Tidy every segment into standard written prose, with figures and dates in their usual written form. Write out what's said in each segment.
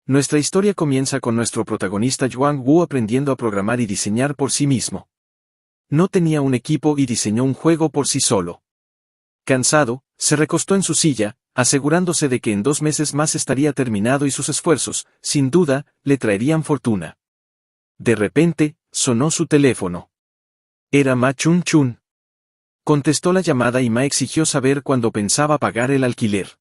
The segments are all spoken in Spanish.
Nuestra historia comienza con nuestro protagonista Yuan Wu aprendiendo a programar y diseñar por sí mismo. No tenía un equipo y diseñó un juego por sí solo. Cansado, se recostó en su silla, asegurándose de que en 2 meses más estaría terminado y sus esfuerzos, sin duda, le traerían fortuna. De repente, sonó su teléfono. Era Ma Chun Chun. Contestó la llamada y Ma exigió saber cuándo pensaba pagar el alquiler.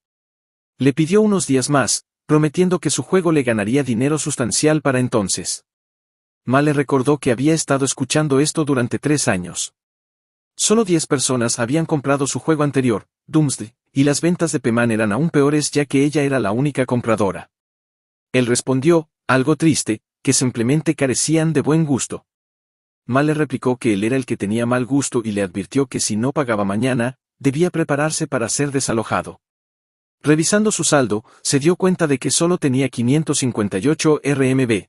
Le pidió unos días más, prometiendo que su juego le ganaría dinero sustancial para entonces. Ma le recordó que había estado escuchando esto durante 3 años. Solo 10 personas habían comprado su juego anterior, Doomsday, y las ventas de Peman eran aún peores ya que ella era la única compradora. Él respondió, algo triste, que simplemente carecían de buen gusto. Ma le replicó que él era el que tenía mal gusto y le advirtió que si no pagaba mañana, debía prepararse para ser desalojado. Revisando su saldo, se dio cuenta de que solo tenía 558 RMB.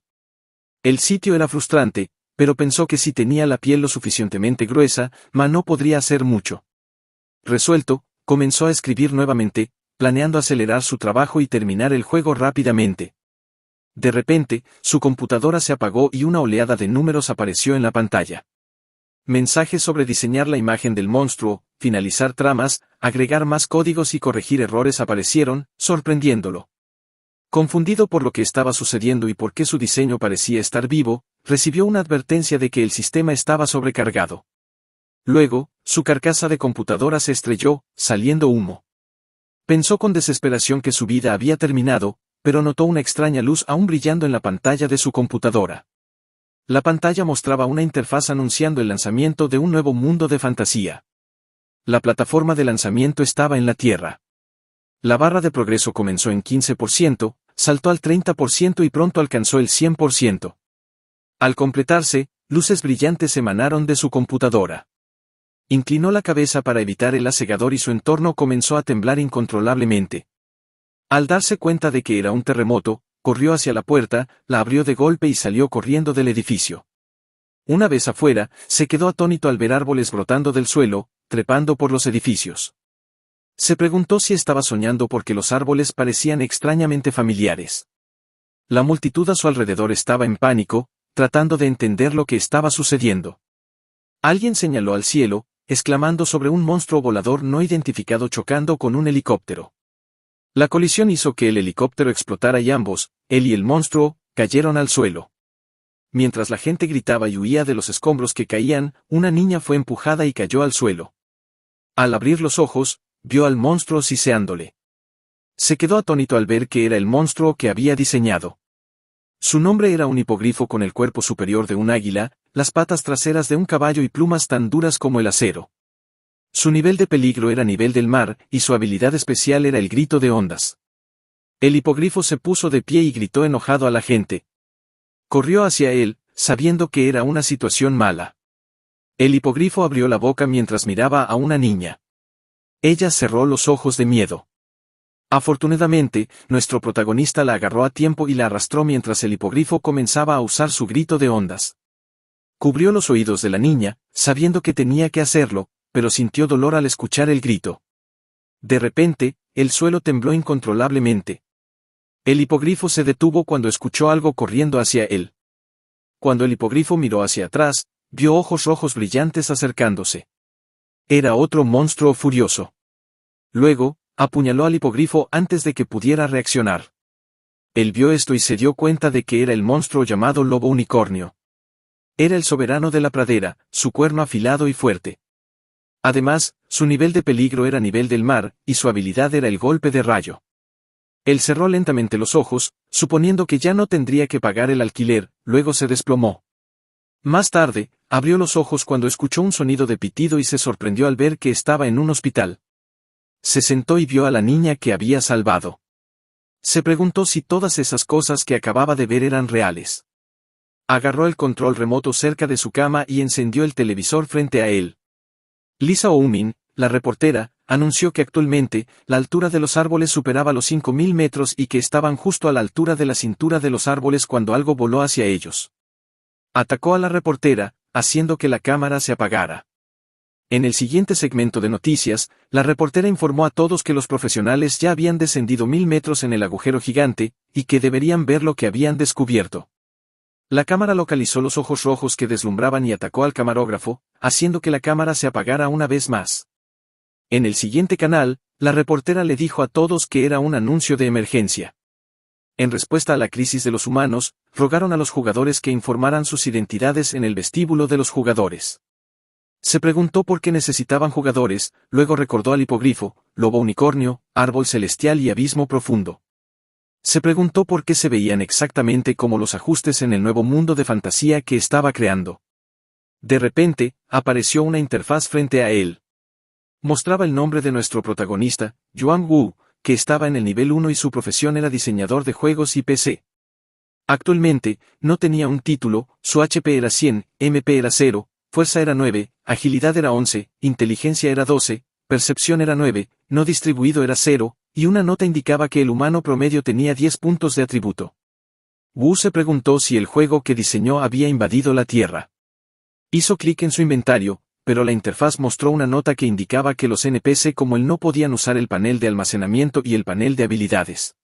El sitio era frustrante, pero pensó que si tenía la piel lo suficientemente gruesa, Ma no podría hacer mucho. Resuelto, comenzó a escribir nuevamente, planeando acelerar su trabajo y terminar el juego rápidamente. De repente, su computadora se apagó y una oleada de números apareció en la pantalla. Mensajes sobre diseñar la imagen del monstruo, finalizar tramas, agregar más códigos y corregir errores aparecieron, sorprendiéndolo. Confundido por lo que estaba sucediendo y por qué su diseño parecía estar vivo, recibió una advertencia de que el sistema estaba sobrecargado. Luego, su carcasa de computadora se estrelló, saliendo humo. Pensó con desesperación que su vida había terminado, pero notó una extraña luz aún brillando en la pantalla de su computadora. La pantalla mostraba una interfaz anunciando el lanzamiento de un nuevo mundo de fantasía. La plataforma de lanzamiento estaba en la Tierra. La barra de progreso comenzó en 15%, saltó al 30% y pronto alcanzó el 100%. Al completarse, luces brillantes emanaron de su computadora. Inclinó la cabeza para evitar el asegador y su entorno comenzó a temblar incontrolablemente. Al darse cuenta de que era un terremoto, corrió hacia la puerta, la abrió de golpe y salió corriendo del edificio. Una vez afuera, se quedó atónito al ver árboles brotando del suelo, trepando por los edificios. Se preguntó si estaba soñando porque los árboles parecían extrañamente familiares. La multitud a su alrededor estaba en pánico, tratando de entender lo que estaba sucediendo. Alguien señaló al cielo, exclamando sobre un monstruo volador no identificado chocando con un helicóptero. La colisión hizo que el helicóptero explotara y ambos, él y el monstruo, cayeron al suelo. Mientras la gente gritaba y huía de los escombros que caían, una niña fue empujada y cayó al suelo. Al abrir los ojos, vio al monstruo siseándole. Se quedó atónito al ver que era el monstruo que había diseñado. Su nombre era un hipogrifo con el cuerpo superior de un águila, las patas traseras de un caballo y plumas tan duras como el acero. Su nivel de peligro era nivel del mar, y su habilidad especial era el grito de ondas. El hipogrifo se puso de pie y gritó enojado a la gente. Corrió hacia él, sabiendo que era una situación mala. El hipogrifo abrió la boca mientras miraba a una niña. Ella cerró los ojos de miedo. Afortunadamente, nuestro protagonista la agarró a tiempo y la arrastró mientras el hipogrifo comenzaba a usar su grito de ondas. Cubrió los oídos de la niña, sabiendo que tenía que hacerlo, pero sintió dolor al escuchar el grito. De repente, el suelo tembló incontrolablemente. El hipogrifo se detuvo cuando escuchó algo corriendo hacia él. Cuando el hipogrifo miró hacia atrás, vio ojos rojos brillantes acercándose. Era otro monstruo furioso. Luego, apuñaló al hipogrifo antes de que pudiera reaccionar. Él vio esto y se dio cuenta de que era el monstruo llamado lobo unicornio. Era el soberano de la pradera, su cuerno afilado y fuerte. Además, su nivel de peligro era nivel del mar, y su habilidad era el golpe de rayo. Él cerró lentamente los ojos, suponiendo que ya no tendría que pagar el alquiler, luego se desplomó. Más tarde, abrió los ojos cuando escuchó un sonido de pitido y se sorprendió al ver que estaba en un hospital. Se sentó y vio a la niña que había salvado. Se preguntó si todas esas cosas que acababa de ver eran reales. Agarró el control remoto cerca de su cama y encendió el televisor frente a él. Lisa Oumin, la reportera, anunció que actualmente, la altura de los árboles superaba los 5.000 metros y que estaban justo a la altura de la cintura de los árboles cuando algo voló hacia ellos. Atacó a la reportera, haciendo que la cámara se apagara. En el siguiente segmento de noticias, la reportera informó a todos que los profesionales ya habían descendido 1000 metros en el agujero gigante, y que deberían ver lo que habían descubierto. La cámara localizó los ojos rojos que deslumbraban y atacó al camarógrafo, haciendo que la cámara se apagara una vez más. En el siguiente canal, la reportera le dijo a todos que era un anuncio de emergencia. En respuesta a la crisis de los humanos, rogaron a los jugadores que informaran sus identidades en el vestíbulo de los jugadores. Se preguntó por qué necesitaban jugadores, luego recordó al hipogrifo, lobo unicornio, árbol celestial y abismo profundo. Se preguntó por qué se veían exactamente como los ajustes en el nuevo mundo de fantasía que estaba creando. De repente, apareció una interfaz frente a él. Mostraba el nombre de nuestro protagonista, Yuan Wu, que estaba en el nivel 1 y su profesión era diseñador de juegos y PC. Actualmente, no tenía un título, su HP era 100, MP era 0, fuerza era 9, agilidad era 11, inteligencia era 12, percepción era 9, no distribuido era 0, y una nota indicaba que el humano promedio tenía 10 puntos de atributo. Wu se preguntó si el juego que diseñó había invadido la Tierra. Hizo clic en su inventario, pero la interfaz mostró una nota que indicaba que los NPC como él no podían usar el panel de almacenamiento y el panel de habilidades.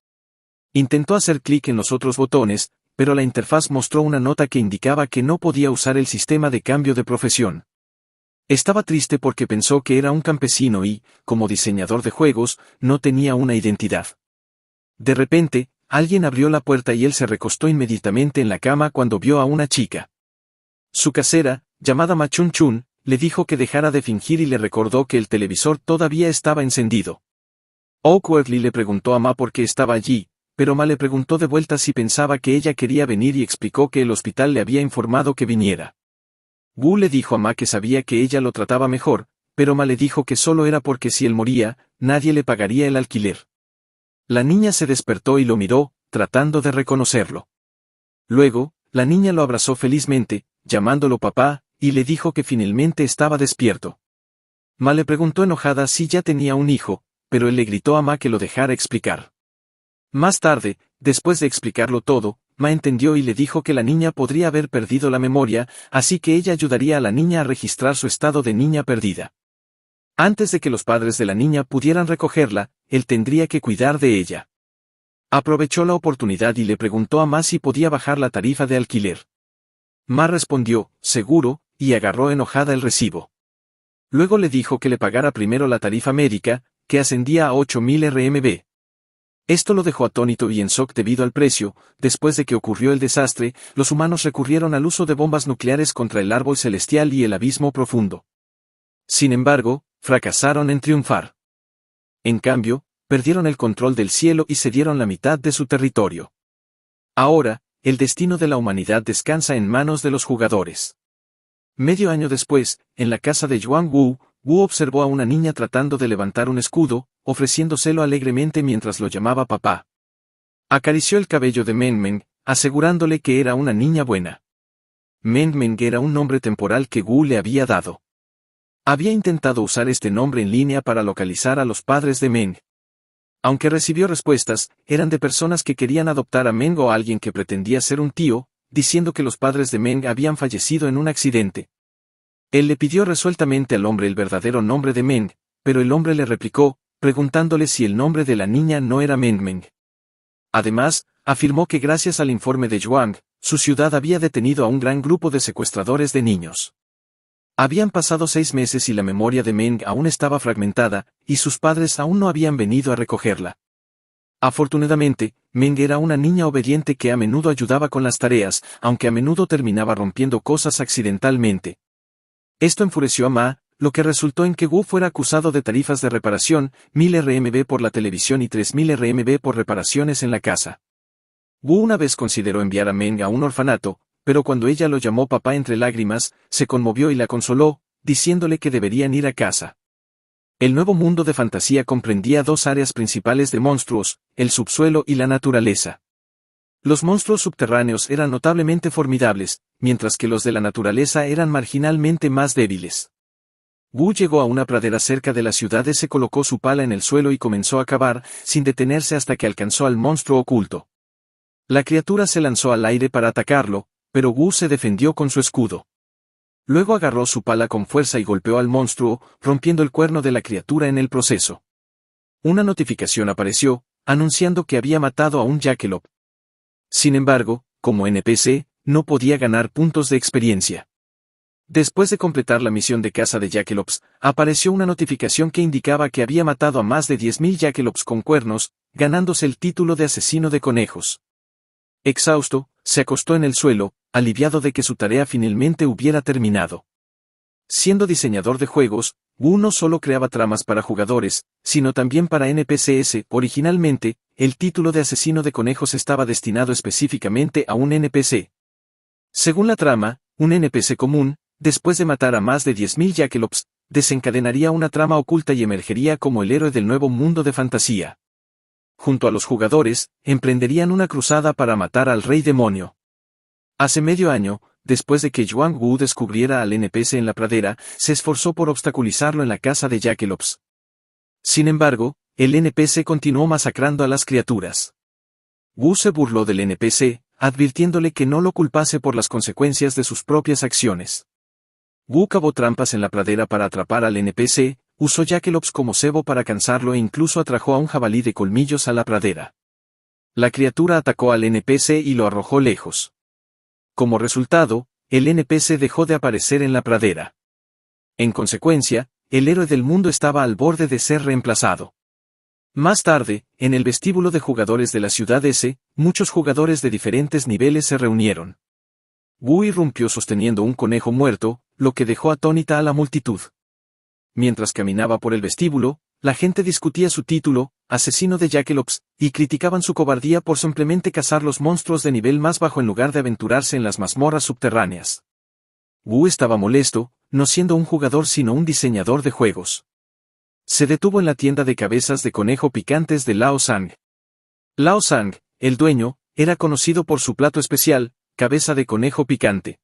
Intentó hacer clic en los otros botones, pero la interfaz mostró una nota que indicaba que no podía usar el sistema de cambio de profesión. Estaba triste porque pensó que era un campesino y, como diseñador de juegos, no tenía una identidad. De repente, alguien abrió la puerta y él se recostó inmediatamente en la cama cuando vio a una chica. Su casera, llamada Ma Chun Chun, le dijo que dejara de fingir y le recordó que el televisor todavía estaba encendido. Awkwardly le preguntó a Ma por qué estaba allí, pero Ma le preguntó de vuelta si pensaba que ella quería venir y explicó que el hospital le había informado que viniera. Wu le dijo a Ma que sabía que ella lo trataba mejor, pero Ma le dijo que solo era porque si él moría, nadie le pagaría el alquiler. La niña se despertó y lo miró, tratando de reconocerlo. Luego, la niña lo abrazó felizmente, llamándolo papá, y le dijo que finalmente estaba despierto. Ma le preguntó enojada si ya tenía un hijo, pero él le gritó a Ma que lo dejara explicar. Más tarde, después de explicarlo todo, Ma entendió y le dijo que la niña podría haber perdido la memoria, así que ella ayudaría a la niña a registrar su estado de niña perdida. Antes de que los padres de la niña pudieran recogerla, él tendría que cuidar de ella. Aprovechó la oportunidad y le preguntó a Ma si podía bajar la tarifa de alquiler. Ma respondió, seguro, y agarró enojada el recibo. Luego le dijo que le pagara primero la tarifa médica, que ascendía a 8000 RMB. Esto lo dejó atónito y en shock debido al precio. Después de que ocurrió el desastre, los humanos recurrieron al uso de bombas nucleares contra el árbol celestial y el abismo profundo. Sin embargo, fracasaron en triunfar. En cambio, perdieron el control del cielo y cedieron la mitad de su territorio. Ahora, el destino de la humanidad descansa en manos de los jugadores. Medio año después, en la casa de Yuan Wu, Wu observó a una niña tratando de levantar un escudo, ofreciéndoselo alegremente mientras lo llamaba papá. Acarició el cabello de Meng Meng, asegurándole que era una niña buena. Meng Meng era un nombre temporal que Wu le había dado. Había intentado usar este nombre en línea para localizar a los padres de Meng. Aunque recibió respuestas, eran de personas que querían adoptar a Meng o a alguien que pretendía ser un tío, diciendo que los padres de Meng habían fallecido en un accidente. Él le pidió resueltamente al hombre el verdadero nombre de Meng, pero el hombre le replicó, preguntándole si el nombre de la niña no era Meng Meng. Además, afirmó que gracias al informe de Zhuang, su ciudad había detenido a un gran grupo de secuestradores de niños. Habían pasado 6 meses y la memoria de Meng aún estaba fragmentada, y sus padres aún no habían venido a recogerla. Afortunadamente, Meng era una niña obediente que a menudo ayudaba con las tareas, aunque a menudo terminaba rompiendo cosas accidentalmente. Esto enfureció a Ma, lo que resultó en que Wu fuera acusado de tarifas de reparación, 1000 RMB por la televisión y 3000 RMB por reparaciones en la casa. Wu una vez consideró enviar a Meng a un orfanato, pero cuando ella lo llamó papá entre lágrimas, se conmovió y la consoló, diciéndole que deberían ir a casa. El nuevo mundo de fantasía comprendía 2 áreas principales de monstruos, el subsuelo y la naturaleza. Los monstruos subterráneos eran notablemente formidables, mientras que los de la naturaleza eran marginalmente más débiles. Wu llegó a una pradera cerca de la ciudad y se colocó su pala en el suelo y comenzó a cavar, sin detenerse hasta que alcanzó al monstruo oculto. La criatura se lanzó al aire para atacarlo, pero Wu se defendió con su escudo. Luego agarró su pala con fuerza y golpeó al monstruo, rompiendo el cuerno de la criatura en el proceso. Una notificación apareció, anunciando que había matado a un Jackalope. Sin embargo, como NPC, no podía ganar puntos de experiencia. Después de completar la misión de caza de Jackalopes, apareció una notificación que indicaba que había matado a más de 10.000 Jackalopes con cuernos, ganándose el título de asesino de conejos. Exhausto, se acostó en el suelo, aliviado de que su tarea finalmente hubiera terminado. Siendo diseñador de juegos, Wu no solo creaba tramas para jugadores, sino también para NPCs. Originalmente, el título de asesino de conejos estaba destinado específicamente a un NPC. Según la trama, un NPC común, después de matar a más de 10.000 Jackalopes, desencadenaría una trama oculta y emergería como el héroe del nuevo mundo de fantasía. Junto a los jugadores, emprenderían una cruzada para matar al Rey Demonio. Hace medio año, después de que Yuan Wu descubriera al NPC en la pradera, se esforzó por obstaculizarlo en la caza de Jackalopes. Sin embargo, el NPC continuó masacrando a las criaturas. Wu se burló del NPC, advirtiéndole que no lo culpase por las consecuencias de sus propias acciones. Wu cavó trampas en la pradera para atrapar al NPC, usó Jackalopes como cebo para cansarlo e incluso atrajo a un jabalí de colmillos a la pradera. La criatura atacó al NPC y lo arrojó lejos. Como resultado, el NPC dejó de aparecer en la pradera. En consecuencia, el héroe del mundo estaba al borde de ser reemplazado. Más tarde, en el vestíbulo de jugadores de la ciudad S, muchos jugadores de diferentes niveles se reunieron. Wu irrumpió sosteniendo un conejo muerto, lo que dejó atónita a la multitud. Mientras caminaba por el vestíbulo, la gente discutía su título, asesino de Jackalopes, y criticaban su cobardía por simplemente cazar los monstruos de nivel más bajo en lugar de aventurarse en las mazmorras subterráneas. Wu estaba molesto, no siendo un jugador sino un diseñador de juegos. Se detuvo en la tienda de cabezas de conejo picantes de Lao Sang. Lao Sang, el dueño, era conocido por su plato especial, cabeza de conejo picante.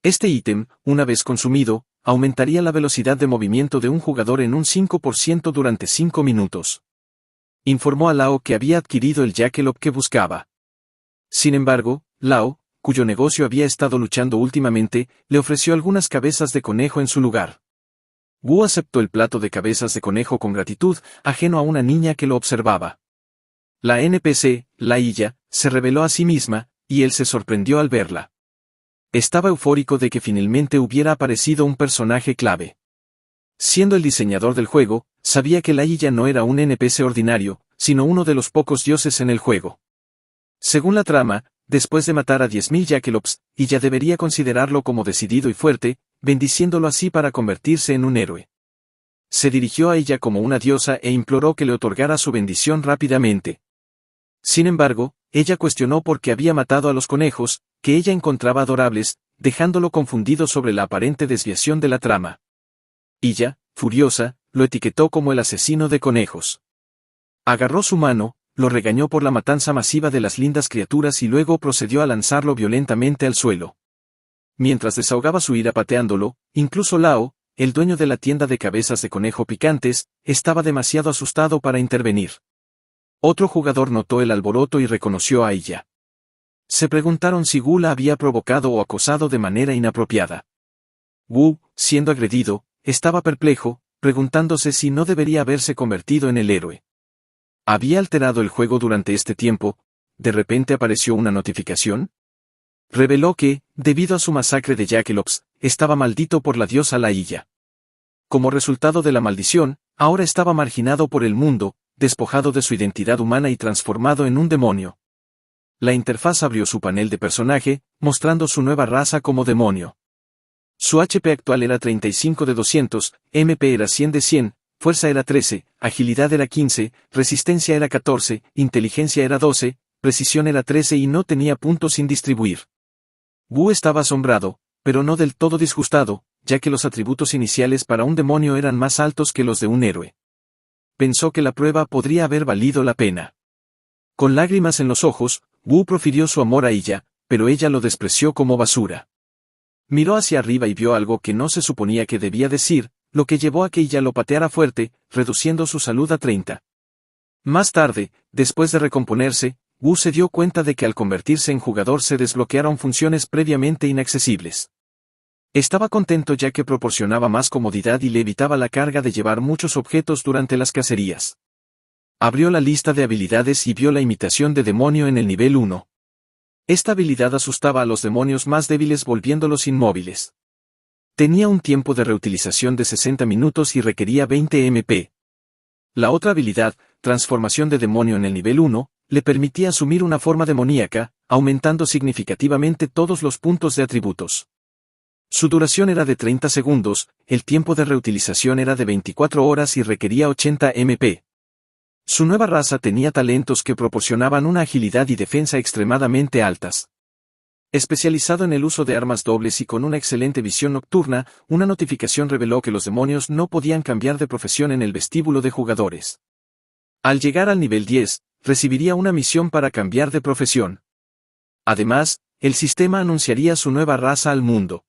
Este ítem, una vez consumido, aumentaría la velocidad de movimiento de un jugador en un 5% durante 5 minutos. Informó a Lao que había adquirido el Jackalope que buscaba. Sin embargo, Lao, cuyo negocio había estado luchando últimamente, le ofreció algunas cabezas de conejo en su lugar. Wu aceptó el plato de cabezas de conejo con gratitud, ajeno a una niña que lo observaba. La NPC, Lailla, se reveló a sí misma, y él se sorprendió al verla. Estaba eufórico de que finalmente hubiera aparecido un personaje clave. Siendo el diseñador del juego, sabía que Lailla no era un NPC ordinario, sino uno de los pocos dioses en el juego. Según la trama, después de matar a 10.000 Jackalopes, Illa debería considerarlo como decidido y fuerte, bendiciéndolo así para convertirse en un héroe. Se dirigió a ella como una diosa e imploró que le otorgara su bendición rápidamente. Sin embargo, ella cuestionó por qué había matado a los conejos, que ella encontraba adorables, dejándolo confundido sobre la aparente desviación de la trama. Illa, furiosa, lo etiquetó como el asesino de conejos. Agarró su mano, lo regañó por la matanza masiva de las lindas criaturas y luego procedió a lanzarlo violentamente al suelo. Mientras desahogaba su ira pateándolo, incluso Lao, el dueño de la tienda de cabezas de conejo picantes, estaba demasiado asustado para intervenir. Otro jugador notó el alboroto y reconoció a ella. Se preguntaron si Wu la había provocado o acosado de manera inapropiada. Wu, siendo agredido, estaba perplejo, preguntándose si no debería haberse convertido en el héroe. ¿Había alterado el juego durante este tiempo? ¿De repente apareció una notificación? Reveló que, debido a su masacre de Jackalopes, estaba maldito por la diosa Lailla. Como resultado de la maldición, ahora estaba marginado por el mundo, despojado de su identidad humana y transformado en un demonio. La interfaz abrió su panel de personaje, mostrando su nueva raza como demonio. Su HP actual era 35 de 200, MP era 100 de 100, fuerza era 13, agilidad era 15, resistencia era 14, inteligencia era 12, precisión era 13 y no tenía puntos sin distribuir. Wu estaba asombrado, pero no del todo disgustado, ya que los atributos iniciales para un demonio eran más altos que los de un héroe. Pensó que la prueba podría haber valido la pena. Con lágrimas en los ojos, Wu profirió su amor a ella, pero ella lo despreció como basura. Miró hacia arriba y vio algo que no se suponía que debía decir, lo que llevó a que ella lo pateara fuerte, reduciendo su salud a 30. Más tarde, después de recomponerse, Wu se dio cuenta de que al convertirse en jugador se desbloquearon funciones previamente inaccesibles. Estaba contento ya que proporcionaba más comodidad y le evitaba la carga de llevar muchos objetos durante las cacerías. Abrió la lista de habilidades y vio la imitación de demonio en el nivel 1. Esta habilidad asustaba a los demonios más débiles volviéndolos inmóviles. Tenía un tiempo de reutilización de 60 minutos y requería 20 MP. La otra habilidad, transformación de demonio en el nivel 1, le permitía asumir una forma demoníaca, aumentando significativamente todos los puntos de atributos. Su duración era de 30 segundos, el tiempo de reutilización era de 24 horas y requería 80 MP. Su nueva raza tenía talentos que proporcionaban una agilidad y defensa extremadamente altas. Especializado en el uso de armas dobles y con una excelente visión nocturna, una notificación reveló que los demonios no podían cambiar de profesión en el vestíbulo de jugadores. Al llegar al nivel 10, recibiría una misión para cambiar de profesión. Además, el sistema anunciaría su nueva raza al mundo.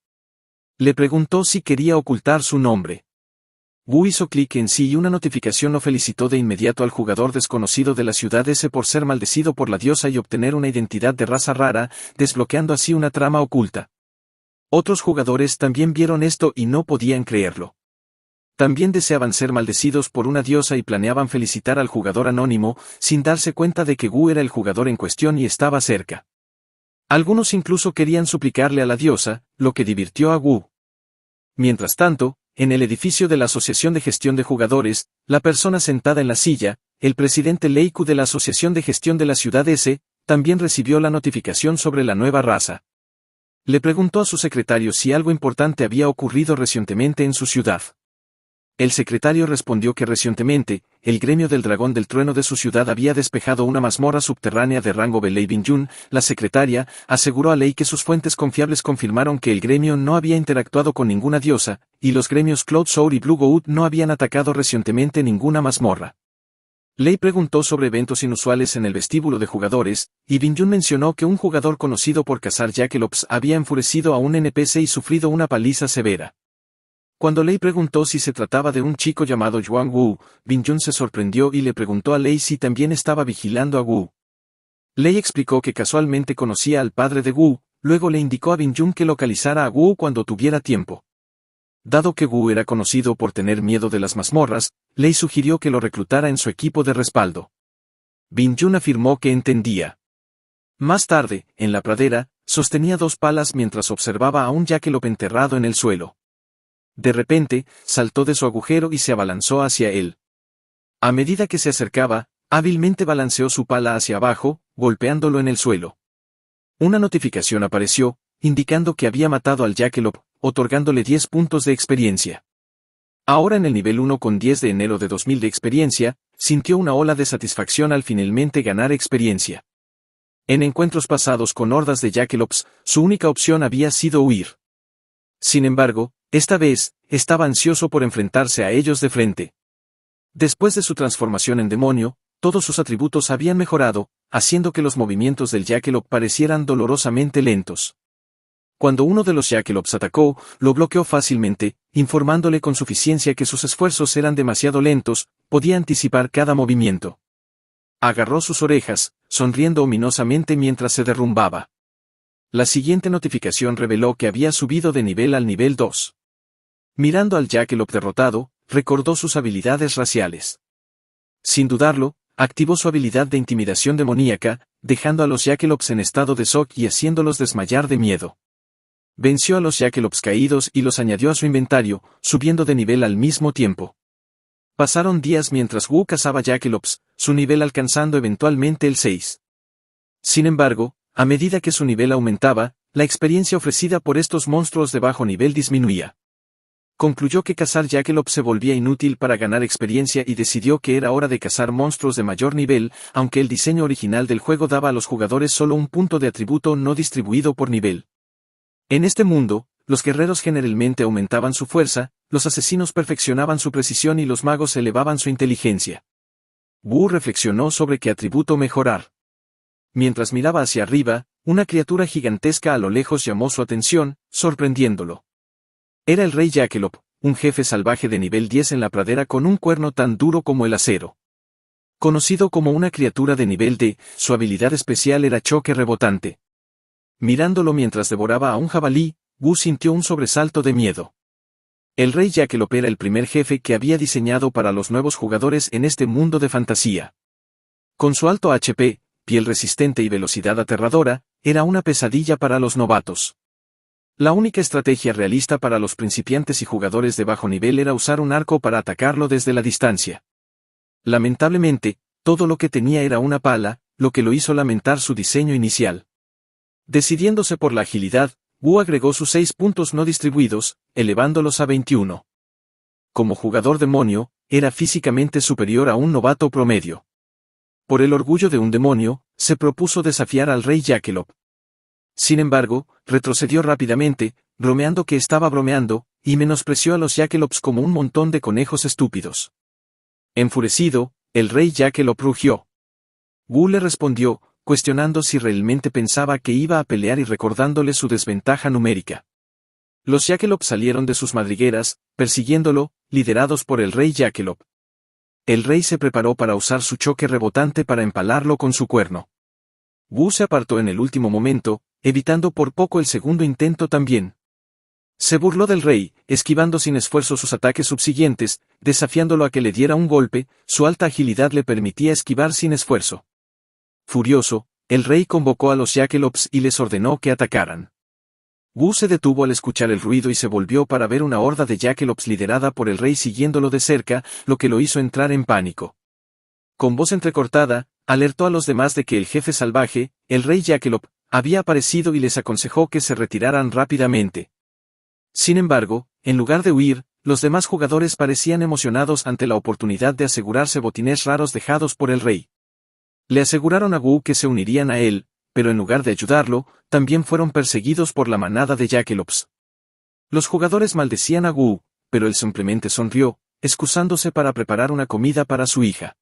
Le preguntó si quería ocultar su nombre. Wu hizo clic en sí y una notificación lo felicitó de inmediato al jugador desconocido de la ciudad S por ser maldecido por la diosa y obtener una identidad de raza rara, desbloqueando así una trama oculta. Otros jugadores también vieron esto y no podían creerlo. También deseaban ser maldecidos por una diosa y planeaban felicitar al jugador anónimo, sin darse cuenta de que Wu era el jugador en cuestión y estaba cerca. Algunos incluso querían suplicarle a la diosa, lo que divirtió a Wu. Mientras tanto, en el edificio de la Asociación de Gestión de Jugadores, la persona sentada en la silla, el presidente Leiku de la Asociación de Gestión de la Ciudad S, también recibió la notificación sobre la nueva raza. Le preguntó a su secretario si algo importante había ocurrido recientemente en su ciudad. El secretario respondió que recientemente, el gremio del Dragón del Trueno de su ciudad había despejado una mazmorra subterránea de rango B. Lei Binjun. La secretaria aseguró a Lei que sus fuentes confiables confirmaron que el gremio no había interactuado con ninguna diosa, y los gremios Cloud Soul y Blue Goat no habían atacado recientemente ninguna mazmorra. Lei preguntó sobre eventos inusuales en el vestíbulo de jugadores, y Binjun mencionó que un jugador conocido por cazar Jackelops había enfurecido a un NPC y sufrido una paliza severa. Cuando Lei preguntó si se trataba de un chico llamado Yuan Wu, Binjun se sorprendió y le preguntó a Lei si también estaba vigilando a Wu. Lei explicó que casualmente conocía al padre de Wu, luego le indicó a Binjun que localizara a Wu cuando tuviera tiempo. Dado que Wu era conocido por tener miedo de las mazmorras, Lei sugirió que lo reclutara en su equipo de respaldo. Binjun afirmó que entendía. Más tarde, en la pradera, sostenía 2 palas mientras observaba a un Jackalope enterrado en el suelo. De repente, saltó de su agujero y se abalanzó hacia él. A medida que se acercaba, hábilmente balanceó su pala hacia abajo, golpeándolo en el suelo. Una notificación apareció, indicando que había matado al Jackalope, otorgándole 10 puntos de experiencia. Ahora en el nivel 1 con 10 de enero de 2000 de experiencia, sintió una ola de satisfacción al finalmente ganar experiencia. En encuentros pasados con hordas de Jackalopes, su única opción había sido huir. Sin embargo, esta vez, estaba ansioso por enfrentarse a ellos de frente. Después de su transformación en demonio, todos sus atributos habían mejorado, haciendo que los movimientos del Jackalope parecieran dolorosamente lentos. Cuando uno de los Jackalopes atacó, lo bloqueó fácilmente, informándole con suficiencia que sus esfuerzos eran demasiado lentos, podía anticipar cada movimiento. Agarró sus orejas, sonriendo ominosamente mientras se derrumbaba. La siguiente notificación reveló que había subido de nivel al nivel 2. Mirando al Jackalope derrotado, recordó sus habilidades raciales. Sin dudarlo, activó su habilidad de intimidación demoníaca, dejando a los Jackalopes en estado de shock y haciéndolos desmayar de miedo. Venció a los Jackalopes caídos y los añadió a su inventario, subiendo de nivel al mismo tiempo. Pasaron días mientras Wu cazaba Jackalopes, su nivel alcanzando eventualmente el 6. Sin embargo, a medida que su nivel aumentaba, la experiencia ofrecida por estos monstruos de bajo nivel disminuía. Concluyó que cazar Jackalope se volvía inútil para ganar experiencia y decidió que era hora de cazar monstruos de mayor nivel, aunque el diseño original del juego daba a los jugadores solo un punto de atributo no distribuido por nivel. En este mundo, los guerreros generalmente aumentaban su fuerza, los asesinos perfeccionaban su precisión y los magos elevaban su inteligencia. Wu reflexionó sobre qué atributo mejorar. Mientras miraba hacia arriba, una criatura gigantesca a lo lejos llamó su atención, sorprendiéndolo. Era el rey Jackalope, un jefe salvaje de nivel 10 en la pradera con un cuerno tan duro como el acero. Conocido como una criatura de nivel D, su habilidad especial era choque rebotante. Mirándolo mientras devoraba a un jabalí, Wu sintió un sobresalto de miedo. El rey Jackalope era el primer jefe que había diseñado para los nuevos jugadores en este mundo de fantasía. Con su alto HP, piel resistente y velocidad aterradora, era una pesadilla para los novatos. La única estrategia realista para los principiantes y jugadores de bajo nivel era usar un arco para atacarlo desde la distancia. Lamentablemente, todo lo que tenía era una pala, lo que lo hizo lamentar su diseño inicial. Decidiéndose por la agilidad, Wu agregó sus 6 puntos no distribuidos, elevándolos a 21. Como jugador demonio, era físicamente superior a un novato promedio. Por el orgullo de un demonio, se propuso desafiar al rey Jackalope. Sin embargo, retrocedió rápidamente, bromeando que estaba bromeando, y menospreció a los Jackalopes como un montón de conejos estúpidos. Enfurecido, el rey Jackalope rugió. Wu le respondió, cuestionando si realmente pensaba que iba a pelear y recordándole su desventaja numérica. Los Jackalopes salieron de sus madrigueras, persiguiéndolo, liderados por el rey Jackalope. El rey se preparó para usar su choque rebotante para empalarlo con su cuerno. Wu se apartó en el último momento, evitando por poco el segundo intento también. Se burló del rey, esquivando sin esfuerzo sus ataques subsiguientes, desafiándolo a que le diera un golpe, su alta agilidad le permitía esquivar sin esfuerzo. Furioso, el rey convocó a los Jackalopes y les ordenó que atacaran. Wu se detuvo al escuchar el ruido y se volvió para ver una horda de Jackalopes liderada por el rey siguiéndolo de cerca, lo que lo hizo entrar en pánico. Con voz entrecortada, alertó a los demás de que el jefe salvaje, el rey Jackalope, había aparecido y les aconsejó que se retiraran rápidamente. Sin embargo, en lugar de huir, los demás jugadores parecían emocionados ante la oportunidad de asegurarse botines raros dejados por el rey. Le aseguraron a Wu que se unirían a él, pero en lugar de ayudarlo, también fueron perseguidos por la manada de Jackalopes. Los jugadores maldecían a Wu, pero él simplemente sonrió, excusándose para preparar una comida para su hija.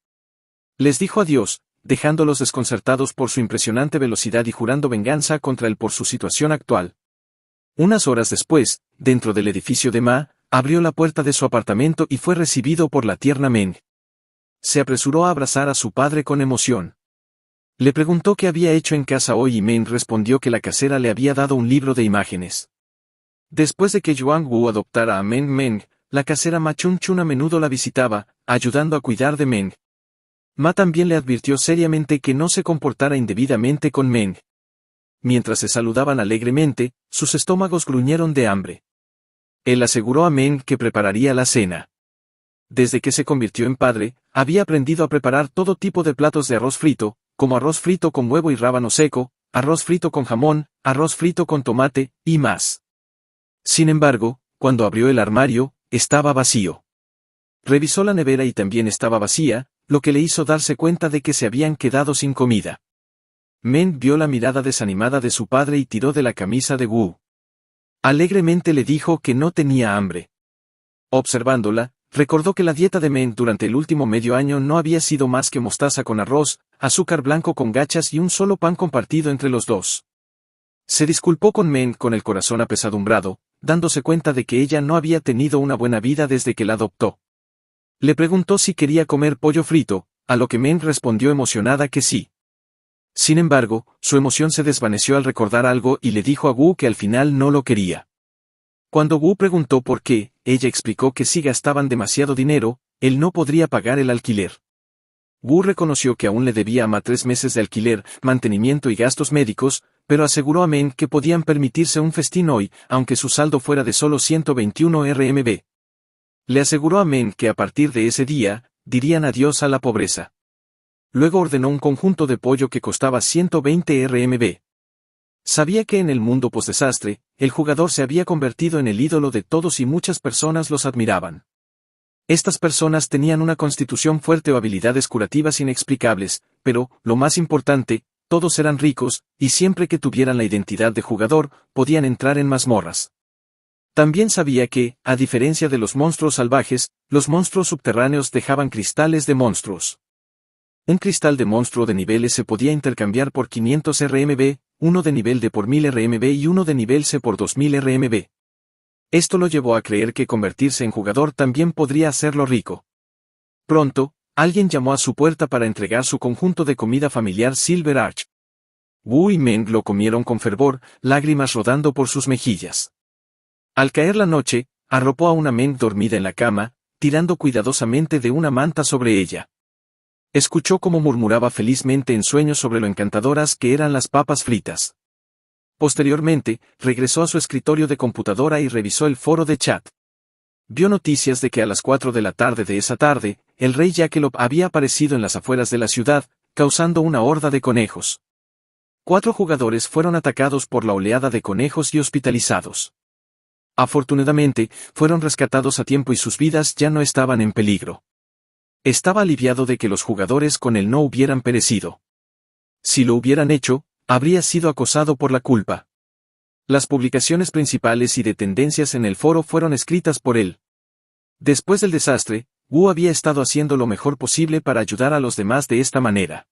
Les dijo adiós, dejándolos desconcertados por su impresionante velocidad y jurando venganza contra él por su situación actual. Unas horas después, dentro del edificio de Ma, abrió la puerta de su apartamento y fue recibido por la tierna Meng. Se apresuró a abrazar a su padre con emoción. Le preguntó qué había hecho en casa hoy y Meng respondió que la casera le había dado un libro de imágenes. Después de que Yuan Wu adoptara a Meng, la casera Ma Chun Chun a menudo la visitaba, ayudando a cuidar de Meng. Ma también le advirtió seriamente que no se comportara indebidamente con Meng. Mientras se saludaban alegremente, sus estómagos gruñeron de hambre. Él aseguró a Meng que prepararía la cena. Desde que se convirtió en padre, había aprendido a preparar todo tipo de platos de arroz frito, como arroz frito con huevo y rábano seco, arroz frito con jamón, arroz frito con tomate, y más. Sin embargo, cuando abrió el armario, estaba vacío. Revisó la nevera y también estaba vacía, lo que le hizo darse cuenta de que se habían quedado sin comida. Meng vio la mirada desanimada de su padre y tiró de la camisa de Wu. Alegremente le dijo que no tenía hambre. Observándola, recordó que la dieta de Meng durante el último medio año no había sido más que mostaza con arroz, azúcar blanco con gachas y un solo pan compartido entre los dos. Se disculpó con Meng con el corazón apesadumbrado, dándose cuenta de que ella no había tenido una buena vida desde que la adoptó. Le preguntó si quería comer pollo frito, a lo que Meng respondió emocionada que sí. Sin embargo, su emoción se desvaneció al recordar algo y le dijo a Wu que al final no lo quería. Cuando Wu preguntó por qué, ella explicó que si gastaban demasiado dinero, él no podría pagar el alquiler. Wu reconoció que aún le debía a Ma 3 meses de alquiler, mantenimiento y gastos médicos, pero aseguró a Meng que podían permitirse un festín hoy, aunque su saldo fuera de solo 121 RMB. Le aseguró a Meng que a partir de ese día, dirían adiós a la pobreza. Luego ordenó un conjunto de pollo que costaba 120 RMB. Sabía que en el mundo post-desastre, el jugador se había convertido en el ídolo de todos y muchas personas los admiraban. Estas personas tenían una constitución fuerte o habilidades curativas inexplicables, pero, lo más importante, todos eran ricos, y siempre que tuvieran la identidad de jugador, podían entrar en mazmorras. También sabía que, a diferencia de los monstruos salvajes, los monstruos subterráneos dejaban cristales de monstruos. Un cristal de monstruo de nivel S podía intercambiar por 500 RMB, uno de nivel D por 1000 RMB y uno de nivel C por 2000 RMB. Esto lo llevó a creer que convertirse en jugador también podría hacerlo rico. Pronto, alguien llamó a su puerta para entregar su conjunto de comida familiar Silver Arch. Wu y Meng lo comieron con fervor, lágrimas rodando por sus mejillas. Al caer la noche, arropó a una Meng dormida en la cama, tirando cuidadosamente de una manta sobre ella. Escuchó cómo murmuraba felizmente en sueños sobre lo encantadoras que eran las papas fritas. Posteriormente, regresó a su escritorio de computadora y revisó el foro de chat. Vio noticias de que a las 4 de la tarde de esa tarde, el rey Jackalope había aparecido en las afueras de la ciudad, causando una horda de conejos. 4 jugadores fueron atacados por la oleada de conejos y hospitalizados. Afortunadamente, fueron rescatados a tiempo y sus vidas ya no estaban en peligro. Estaba aliviado de que los jugadores con él no hubieran perecido. Si lo hubieran hecho, habría sido acosado por la culpa. Las publicaciones principales y de tendencias en el foro fueron escritas por él. Después del desastre, Wu había estado haciendo lo mejor posible para ayudar a los demás de esta manera.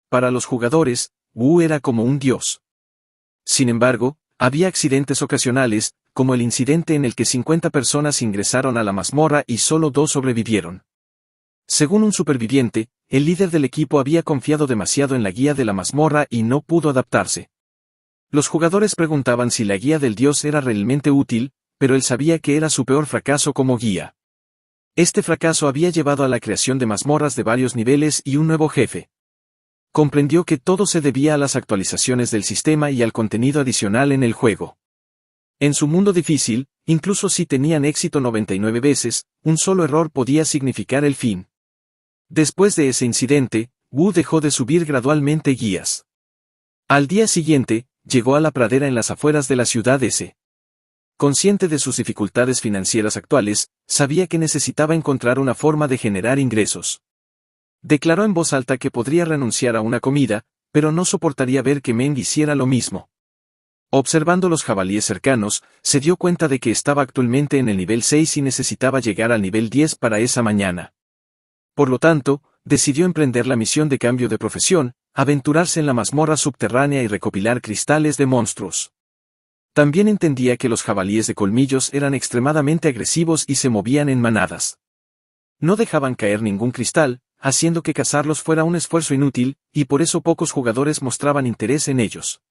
Para los jugadores, Wu era como un dios. Sin embargo, había accidentes ocasionales, como el incidente en el que 50 personas ingresaron a la mazmorra y solo 2 sobrevivieron. Según un superviviente, el líder del equipo había confiado demasiado en la guía de la mazmorra y no pudo adaptarse. Los jugadores preguntaban si la guía del dios era realmente útil, pero él sabía que era su peor fracaso como guía. Este fracaso había llevado a la creación de mazmorras de varios niveles y un nuevo jefe. Comprendió que todo se debía a las actualizaciones del sistema y al contenido adicional en el juego. En su mundo difícil, incluso si tenían éxito 99 veces, un solo error podía significar el fin. Después de ese incidente, Wu dejó de subir gradualmente guías. Al día siguiente, llegó a la pradera en las afueras de la ciudad S. Consciente de sus dificultades financieras actuales, sabía que necesitaba encontrar una forma de generar ingresos. Declaró en voz alta que podría renunciar a una comida, pero no soportaría ver que Meng hiciera lo mismo. Observando los jabalíes cercanos, se dio cuenta de que estaba actualmente en el nivel 6 y necesitaba llegar al nivel 10 para esa mañana. Por lo tanto, decidió emprender la misión de cambio de profesión, aventurarse en la mazmorra subterránea y recopilar cristales de monstruos. También entendía que los jabalíes de colmillos eran extremadamente agresivos y se movían en manadas. No dejaban caer ningún cristal, haciendo que cazarlos fuera un esfuerzo inútil, y por eso pocos jugadores mostraban interés en ellos.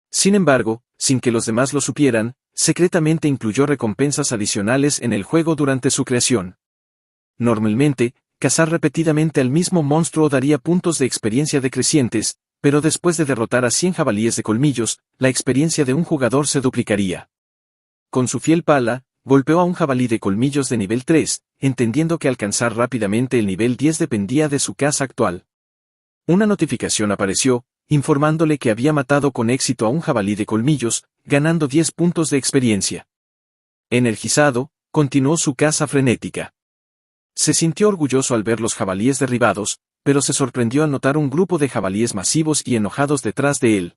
Sin embargo, sin que los demás lo supieran, secretamente incluyó recompensas adicionales en el juego durante su creación. Normalmente, cazar repetidamente al mismo monstruo daría puntos de experiencia decrecientes, pero después de derrotar a 100 jabalíes de colmillos, la experiencia de un jugador se duplicaría. Con su fiel pala, golpeó a un jabalí de colmillos de nivel 3, entendiendo que alcanzar rápidamente el nivel 10 dependía de su caza actual. Una notificación apareció, informándole que había matado con éxito a un jabalí de colmillos, ganando 10 puntos de experiencia. Energizado, continuó su caza frenética. Se sintió orgulloso al ver los jabalíes derribados, pero se sorprendió al notar un grupo de jabalíes masivos y enojados detrás de él.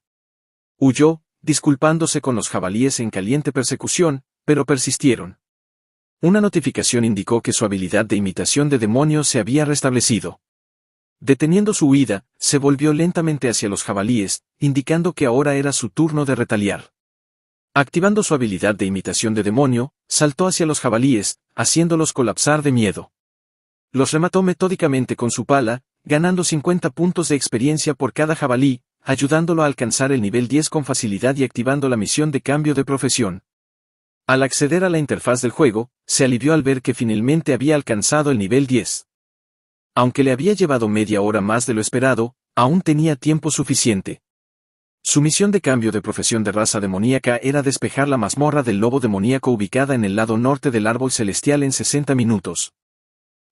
Huyó, disculpándose con los jabalíes en caliente persecución, pero persistieron. Una notificación indicó que su habilidad de imitación de demonios se había restablecido. Deteniendo su huida, se volvió lentamente hacia los jabalíes, indicando que ahora era su turno de retaliar. Activando su habilidad de imitación de demonio, saltó hacia los jabalíes, haciéndolos colapsar de miedo. Los remató metódicamente con su pala, ganando 50 puntos de experiencia por cada jabalí, ayudándolo a alcanzar el nivel 10 con facilidad y activando la misión de cambio de profesión. Al acceder a la interfaz del juego, se alivió al ver que finalmente había alcanzado el nivel 10. Aunque le había llevado media hora más de lo esperado, aún tenía tiempo suficiente. Su misión de cambio de profesión de raza demoníaca era despejar la mazmorra del lobo demoníaco ubicada en el lado norte del árbol celestial en 60 minutos.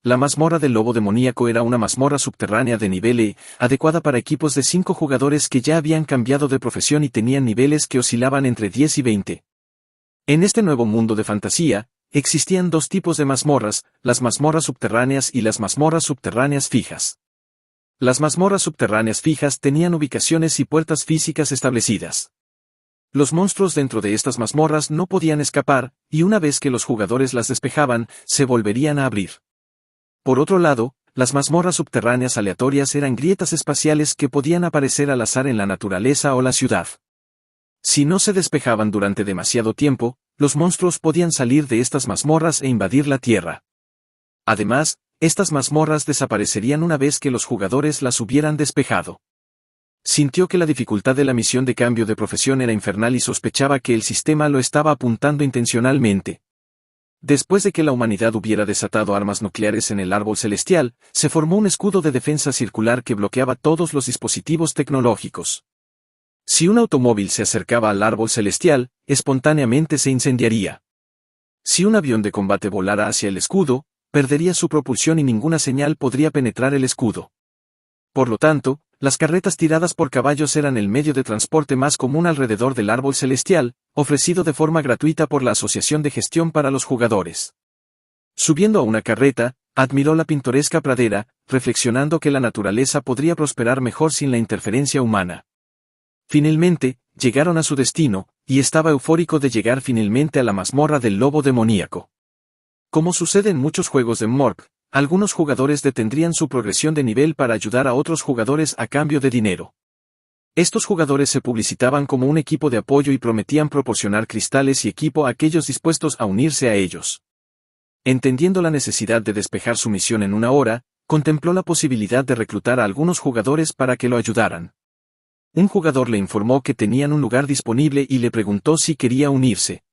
La mazmorra del lobo demoníaco era una mazmorra subterránea de nivel E, adecuada para equipos de 5 jugadores que ya habían cambiado de profesión y tenían niveles que oscilaban entre 10 y 20. En este nuevo mundo de fantasía, existían 2 tipos de mazmorras, las mazmorras subterráneas y las mazmorras subterráneas fijas. Las mazmorras subterráneas fijas tenían ubicaciones y puertas físicas establecidas. Los monstruos dentro de estas mazmorras no podían escapar, y una vez que los jugadores las despejaban, se volverían a abrir. Por otro lado, las mazmorras subterráneas aleatorias eran grietas espaciales que podían aparecer al azar en la naturaleza o la ciudad. Si no se despejaban durante demasiado tiempo, los monstruos podían salir de estas mazmorras e invadir la Tierra. Además, estas mazmorras desaparecerían una vez que los jugadores las hubieran despejado. Sintió que la dificultad de la misión de cambio de profesión era infernal y sospechaba que el sistema lo estaba apuntando intencionalmente. Después de que la humanidad hubiera desatado armas nucleares en el árbol celestial, se formó un escudo de defensa circular que bloqueaba todos los dispositivos tecnológicos. Si un automóvil se acercaba al árbol celestial, espontáneamente se incendiaría. Si un avión de combate volara hacia el escudo, perdería su propulsión y ninguna señal podría penetrar el escudo. Por lo tanto, las carretas tiradas por caballos eran el medio de transporte más común alrededor del árbol celestial, ofrecido de forma gratuita por la Asociación de Gestión para los Jugadores. Subiendo a una carreta, admiró la pintoresca pradera, reflexionando que la naturaleza podría prosperar mejor sin la interferencia humana. Finalmente, llegaron a su destino, y estaba eufórico de llegar finalmente a la mazmorra del lobo demoníaco. Como sucede en muchos juegos de Mork, algunos jugadores detendrían su progresión de nivel para ayudar a otros jugadores a cambio de dinero. Estos jugadores se publicitaban como un equipo de apoyo y prometían proporcionar cristales y equipo a aquellos dispuestos a unirse a ellos. Entendiendo la necesidad de despejar su misión en una hora, contempló la posibilidad de reclutar a algunos jugadores para que lo ayudaran. Un jugador le informó que tenían un lugar disponible y le preguntó si quería unirse.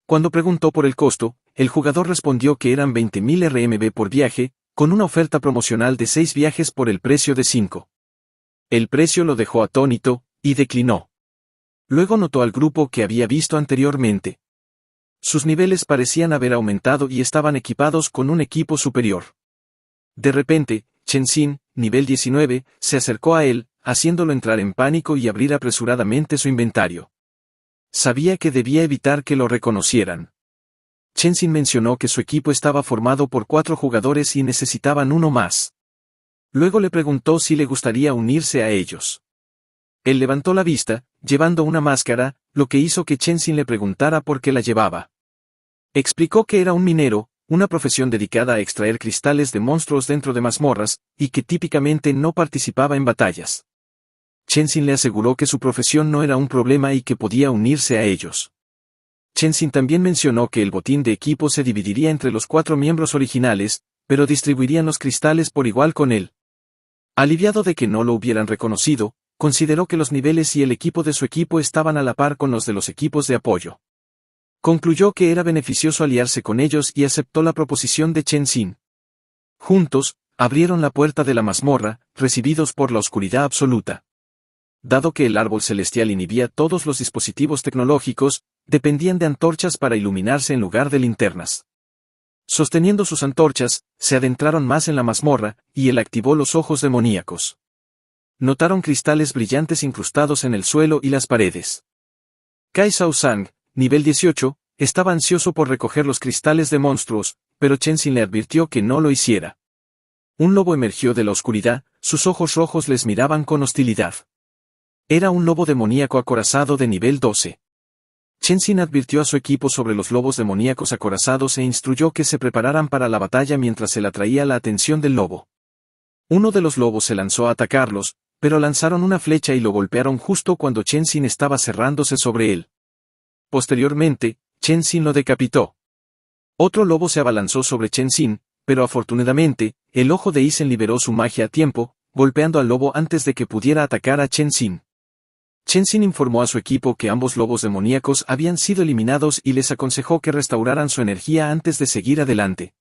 Cuando preguntó por el costo, el jugador respondió que eran 20.000 RMB por viaje, con una oferta promocional de 6 viajes por el precio de 5. El precio lo dejó atónito, y declinó. Luego notó al grupo que había visto anteriormente. Sus niveles parecían haber aumentado y estaban equipados con un equipo superior. De repente, Chen Xin, nivel 19, se acercó a él, haciéndolo entrar en pánico y abrir apresuradamente su inventario. Sabía que debía evitar que lo reconocieran. Chen Xin mencionó que su equipo estaba formado por 4 jugadores y necesitaban uno más. Luego le preguntó si le gustaría unirse a ellos. Él levantó la vista, llevando una máscara, lo que hizo que Chen Xin le preguntara por qué la llevaba. Explicó que era un minero, una profesión dedicada a extraer cristales de monstruos dentro de mazmorras, y que típicamente no participaba en batallas. Chen Xin le aseguró que su profesión no era un problema y que podía unirse a ellos. Chen Xin también mencionó que el botín de equipo se dividiría entre los 4 miembros originales, pero distribuirían los cristales por igual con él. Aliviado de que no lo hubieran reconocido, consideró que los niveles y el equipo de su equipo estaban a la par con los de los equipos de apoyo. Concluyó que era beneficioso aliarse con ellos y aceptó la proposición de Chen Xin. Juntos, abrieron la puerta de la mazmorra, recibidos por la oscuridad absoluta. Dado que el árbol celestial inhibía todos los dispositivos tecnológicos, dependían de antorchas para iluminarse en lugar de linternas. Sosteniendo sus antorchas, se adentraron más en la mazmorra, y él activó los ojos demoníacos. Notaron cristales brillantes incrustados en el suelo y las paredes. Kai Shao-Sang, nivel 18, estaba ansioso por recoger los cristales de monstruos, pero Chen Xin le advirtió que no lo hiciera. Un lobo emergió de la oscuridad, sus ojos rojos les miraban con hostilidad. Era un lobo demoníaco acorazado de nivel 12. Chen Xin advirtió a su equipo sobre los lobos demoníacos acorazados e instruyó que se prepararan para la batalla mientras él atraía la atención del lobo. Uno de los lobos se lanzó a atacarlos, pero lanzaron una flecha y lo golpearon justo cuando Chen Xin estaba cerrándose sobre él. Posteriormente, Chen Xin lo decapitó. Otro lobo se abalanzó sobre Chen Xin, pero afortunadamente, el ojo de Isen liberó su magia a tiempo, golpeando al lobo antes de que pudiera atacar a Chen Xin. Chen Xin informó a su equipo que ambos lobos demoníacos habían sido eliminados y les aconsejó que restauraran su energía antes de seguir adelante.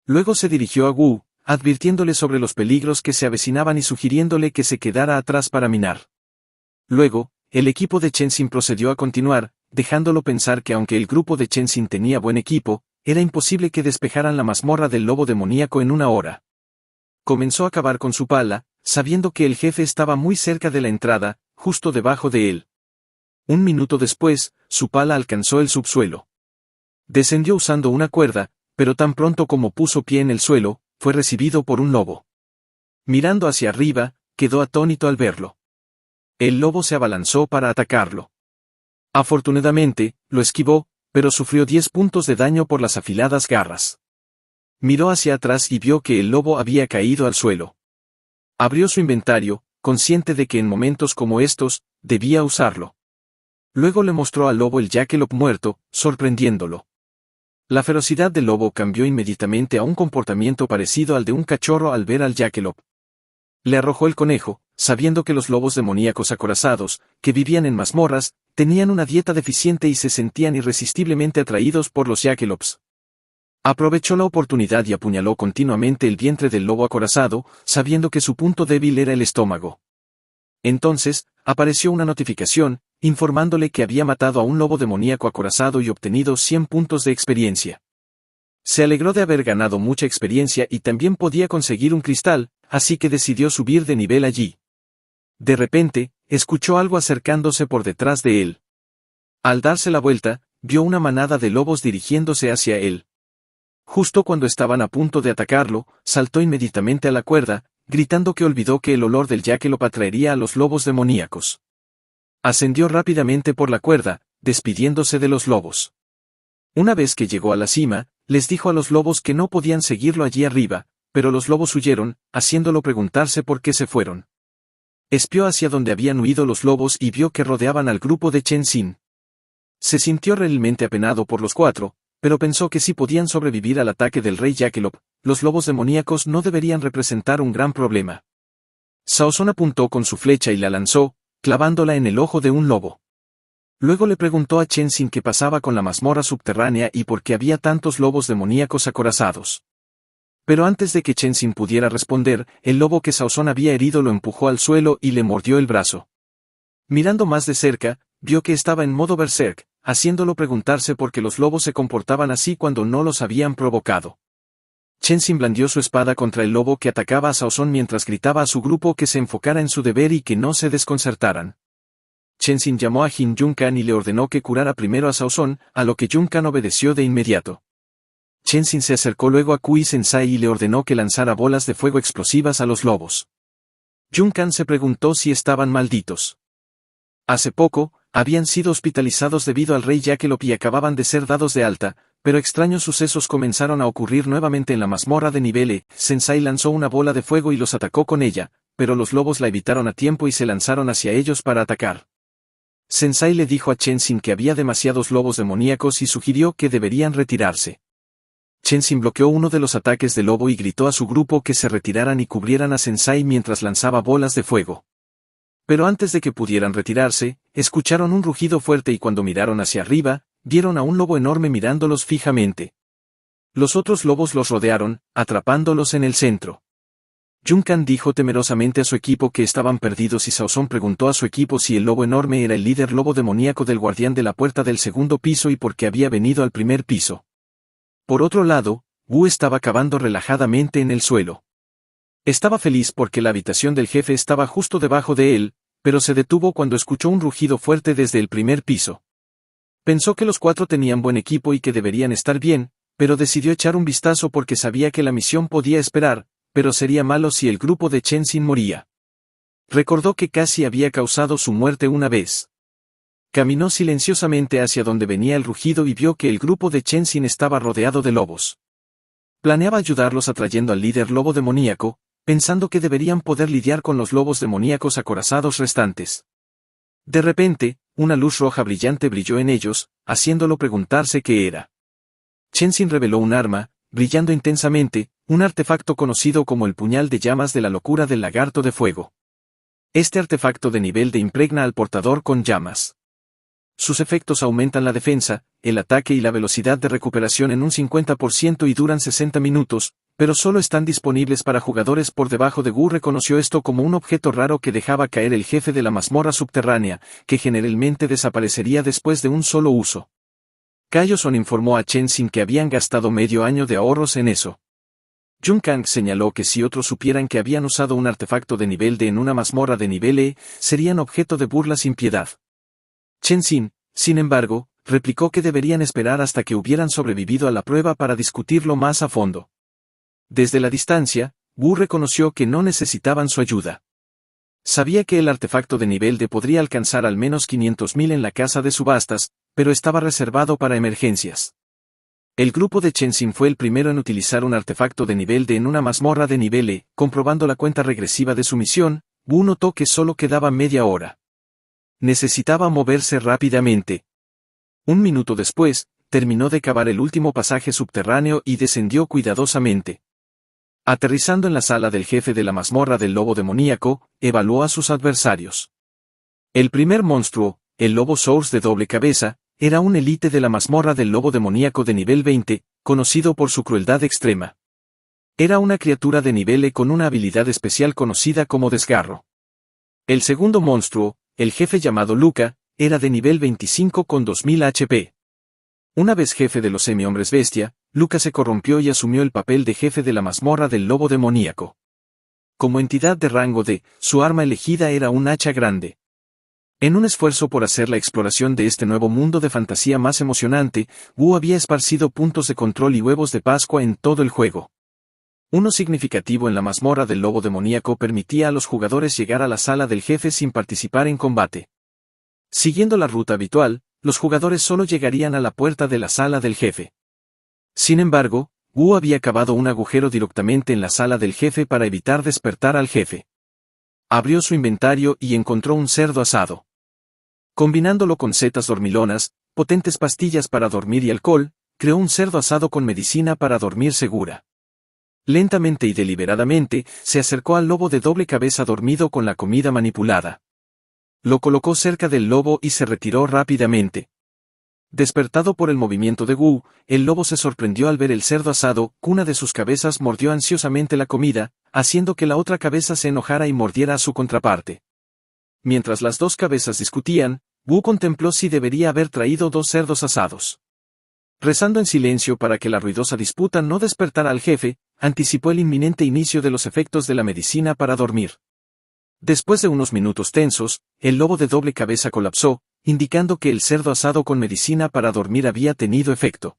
Luego se dirigió a Wu, advirtiéndole sobre los peligros que se avecinaban y sugiriéndole que se quedara atrás para minar. Luego, el equipo de Chen Xin procedió a continuar, dejándolo pensar que aunque el grupo de Chen Xin tenía buen equipo, era imposible que despejaran la mazmorra del lobo demoníaco en una hora. Comenzó a cavar con su pala, sabiendo que el jefe estaba muy cerca de la entrada, justo debajo de él. Un minuto después, su pala alcanzó el subsuelo. Descendió usando una cuerda, pero tan pronto como puso pie en el suelo, fue recibido por un lobo. Mirando hacia arriba, quedó atónito al verlo. El lobo se abalanzó para atacarlo. Afortunadamente, lo esquivó, pero sufrió 10 puntos de daño por las afiladas garras. Miró hacia atrás y vio que el lobo había caído al suelo. Abrió su inventario, consciente de que en momentos como estos, debía usarlo. Luego le mostró al lobo el Jackalope muerto, sorprendiéndolo. La ferocidad del lobo cambió inmediatamente a un comportamiento parecido al de un cachorro al ver al Jackalope. Le arrojó el conejo, sabiendo que los lobos demoníacos acorazados, que vivían en mazmorras, tenían una dieta deficiente y se sentían irresistiblemente atraídos por los Jackelops. Aprovechó la oportunidad y apuñaló continuamente el vientre del lobo acorazado, sabiendo que su punto débil era el estómago. Entonces, apareció una notificación, informándole que había matado a un lobo demoníaco acorazado y obtenido 100 puntos de experiencia. Se alegró de haber ganado mucha experiencia y también podía conseguir un cristal, así que decidió subir de nivel allí. De repente, escuchó algo acercándose por detrás de él. Al darse la vuelta, vio una manada de lobos dirigiéndose hacia él. Justo cuando estaban a punto de atacarlo, saltó inmediatamente a la cuerda, gritando que olvidó que el olor del Jackalope atraería a los lobos demoníacos. Ascendió rápidamente por la cuerda, despidiéndose de los lobos. Una vez que llegó a la cima, les dijo a los lobos que no podían seguirlo allí arriba, pero los lobos huyeron, haciéndolo preguntarse por qué se fueron. Espió hacia donde habían huido los lobos y vio que rodeaban al grupo de Chen Xin. Se sintió realmente apenado por los cuatro, pero pensó que si podían sobrevivir al ataque del rey Jackalope, los lobos demoníacos no deberían representar un gran problema. Cao Zong apuntó con su flecha y la lanzó, clavándola en el ojo de un lobo. Luego le preguntó a Chen Xin qué pasaba con la mazmorra subterránea y por qué había tantos lobos demoníacos acorazados. Pero antes de que Chen Xin pudiera responder, el lobo que Cao Zong había herido lo empujó al suelo y le mordió el brazo. Mirando más de cerca, vio que estaba en modo berserk, haciéndolo preguntarse por qué los lobos se comportaban así cuando no los habían provocado. Chen Xin blandió su espada contra el lobo que atacaba a Cao Zong mientras gritaba a su grupo que se enfocara en su deber y que no se desconcertaran. Chen Xin llamó a Jin Yunkan y le ordenó que curara primero a Cao Zong, a lo que Yunkan obedeció de inmediato. Chen Xin se acercó luego a Kui Sensai y le ordenó que lanzara bolas de fuego explosivas a los lobos. Yunkan se preguntó si estaban malditos. Hace poco, habían sido hospitalizados debido al rey Jackalope y acababan de ser dados de alta, pero extraños sucesos comenzaron a ocurrir nuevamente en la mazmorra de nivel E. Sensai lanzó una bola de fuego y los atacó con ella, pero los lobos la evitaron a tiempo y se lanzaron hacia ellos para atacar. Sensai le dijo a Chen Xin que había demasiados lobos demoníacos y sugirió que deberían retirarse. Chen Xin bloqueó uno de los ataques del lobo y gritó a su grupo que se retiraran y cubrieran a Sensai mientras lanzaba bolas de fuego. Pero antes de que pudieran retirarse, escucharon un rugido fuerte y cuando miraron hacia arriba, vieron a un lobo enorme mirándolos fijamente. Los otros lobos los rodearon, atrapándolos en el centro. Yunkan dijo temerosamente a su equipo que estaban perdidos y Cao Zong preguntó a su equipo si el lobo enorme era el líder lobo demoníaco del guardián de la puerta del segundo piso y por qué había venido al primer piso. Por otro lado, Wu estaba cavando relajadamente en el suelo. Estaba feliz porque la habitación del jefe estaba justo debajo de él, pero se detuvo cuando escuchó un rugido fuerte desde el primer piso. Pensó que los cuatro tenían buen equipo y que deberían estar bien, pero decidió echar un vistazo porque sabía que la misión podía esperar, pero sería malo si el grupo de Chen Xin moría. Recordó que casi había causado su muerte una vez. Caminó silenciosamente hacia donde venía el rugido y vio que el grupo de Chen Xin estaba rodeado de lobos. Planeaba ayudarlos atrayendo al líder lobo demoníaco, pensando que deberían poder lidiar con los lobos demoníacos acorazados restantes. De repente, una luz roja brillante brilló en ellos, haciéndolo preguntarse qué era. Chen Xin reveló un arma, brillando intensamente, un artefacto conocido como el puñal de llamas de la locura del lagarto de fuego. Este artefacto de nivel de impregna al portador con llamas. Sus efectos aumentan la defensa, el ataque y la velocidad de recuperación en un 50% y duran 60 minutos, pero solo están disponibles para jugadores por debajo de Wu reconoció esto como un objeto raro que dejaba caer el jefe de la mazmorra subterránea, que generalmente desaparecería después de un solo uso. Cao Zong informó a Chen Xin que habían gastado medio año de ahorros en eso. Yunkan señaló que si otros supieran que habían usado un artefacto de nivel D en una mazmorra de nivel E, serían objeto de burla sin piedad. Chen Xin, sin embargo, replicó que deberían esperar hasta que hubieran sobrevivido a la prueba para discutirlo más a fondo. Desde la distancia, Wu reconoció que no necesitaban su ayuda. Sabía que el artefacto de nivel D podría alcanzar al menos 500.000 en la casa de subastas, pero estaba reservado para emergencias. El grupo de Chen Xin fue el primero en utilizar un artefacto de nivel D en una mazmorra de nivel E, comprobando la cuenta regresiva de su misión, Wu notó que solo quedaba media hora. Necesitaba moverse rápidamente. Un minuto después, terminó de cavar el último pasaje subterráneo y descendió cuidadosamente. Aterrizando en la sala del jefe de la mazmorra del lobo demoníaco, evaluó a sus adversarios. El primer monstruo, el lobo Source de doble cabeza, era un élite de la mazmorra del lobo demoníaco de nivel 20, conocido por su crueldad extrema. Era una criatura de nivel E con una habilidad especial conocida como desgarro. El segundo monstruo, el jefe llamado Luca, era de nivel 25 con 2000 HP. Una vez jefe de los semi-hombres bestia, Luca se corrompió y asumió el papel de jefe de la mazmorra del lobo demoníaco. Como entidad de rango D, su arma elegida era un hacha grande. En un esfuerzo por hacer la exploración de este nuevo mundo de fantasía más emocionante, Wu había esparcido puntos de control y huevos de Pascua en todo el juego. Uno significativo en la mazmorra del lobo demoníaco permitía a los jugadores llegar a la sala del jefe sin participar en combate. Siguiendo la ruta habitual, los jugadores solo llegarían a la puerta de la sala del jefe. Sin embargo, Wu había cavado un agujero directamente en la sala del jefe para evitar despertar al jefe. Abrió su inventario y encontró un cerdo asado. Combinándolo con setas dormilonas, potentes pastillas para dormir y alcohol, creó un cerdo asado con medicina para dormir segura. Lentamente y deliberadamente, se acercó al lobo de doble cabeza dormido con la comida manipulada. Lo colocó cerca del lobo y se retiró rápidamente. Despertado por el movimiento de Wu, el lobo se sorprendió al ver el cerdo asado, una de sus cabezas mordió ansiosamente la comida, haciendo que la otra cabeza se enojara y mordiera a su contraparte. Mientras las dos cabezas discutían, Wu contempló si debería haber traído dos cerdos asados. Rezando en silencio para que la ruidosa disputa no despertara al jefe, anticipó el inminente inicio de los efectos de la medicina para dormir. Después de unos minutos tensos, el lobo de doble cabeza colapsó, indicando que el cerdo asado con medicina para dormir había tenido efecto.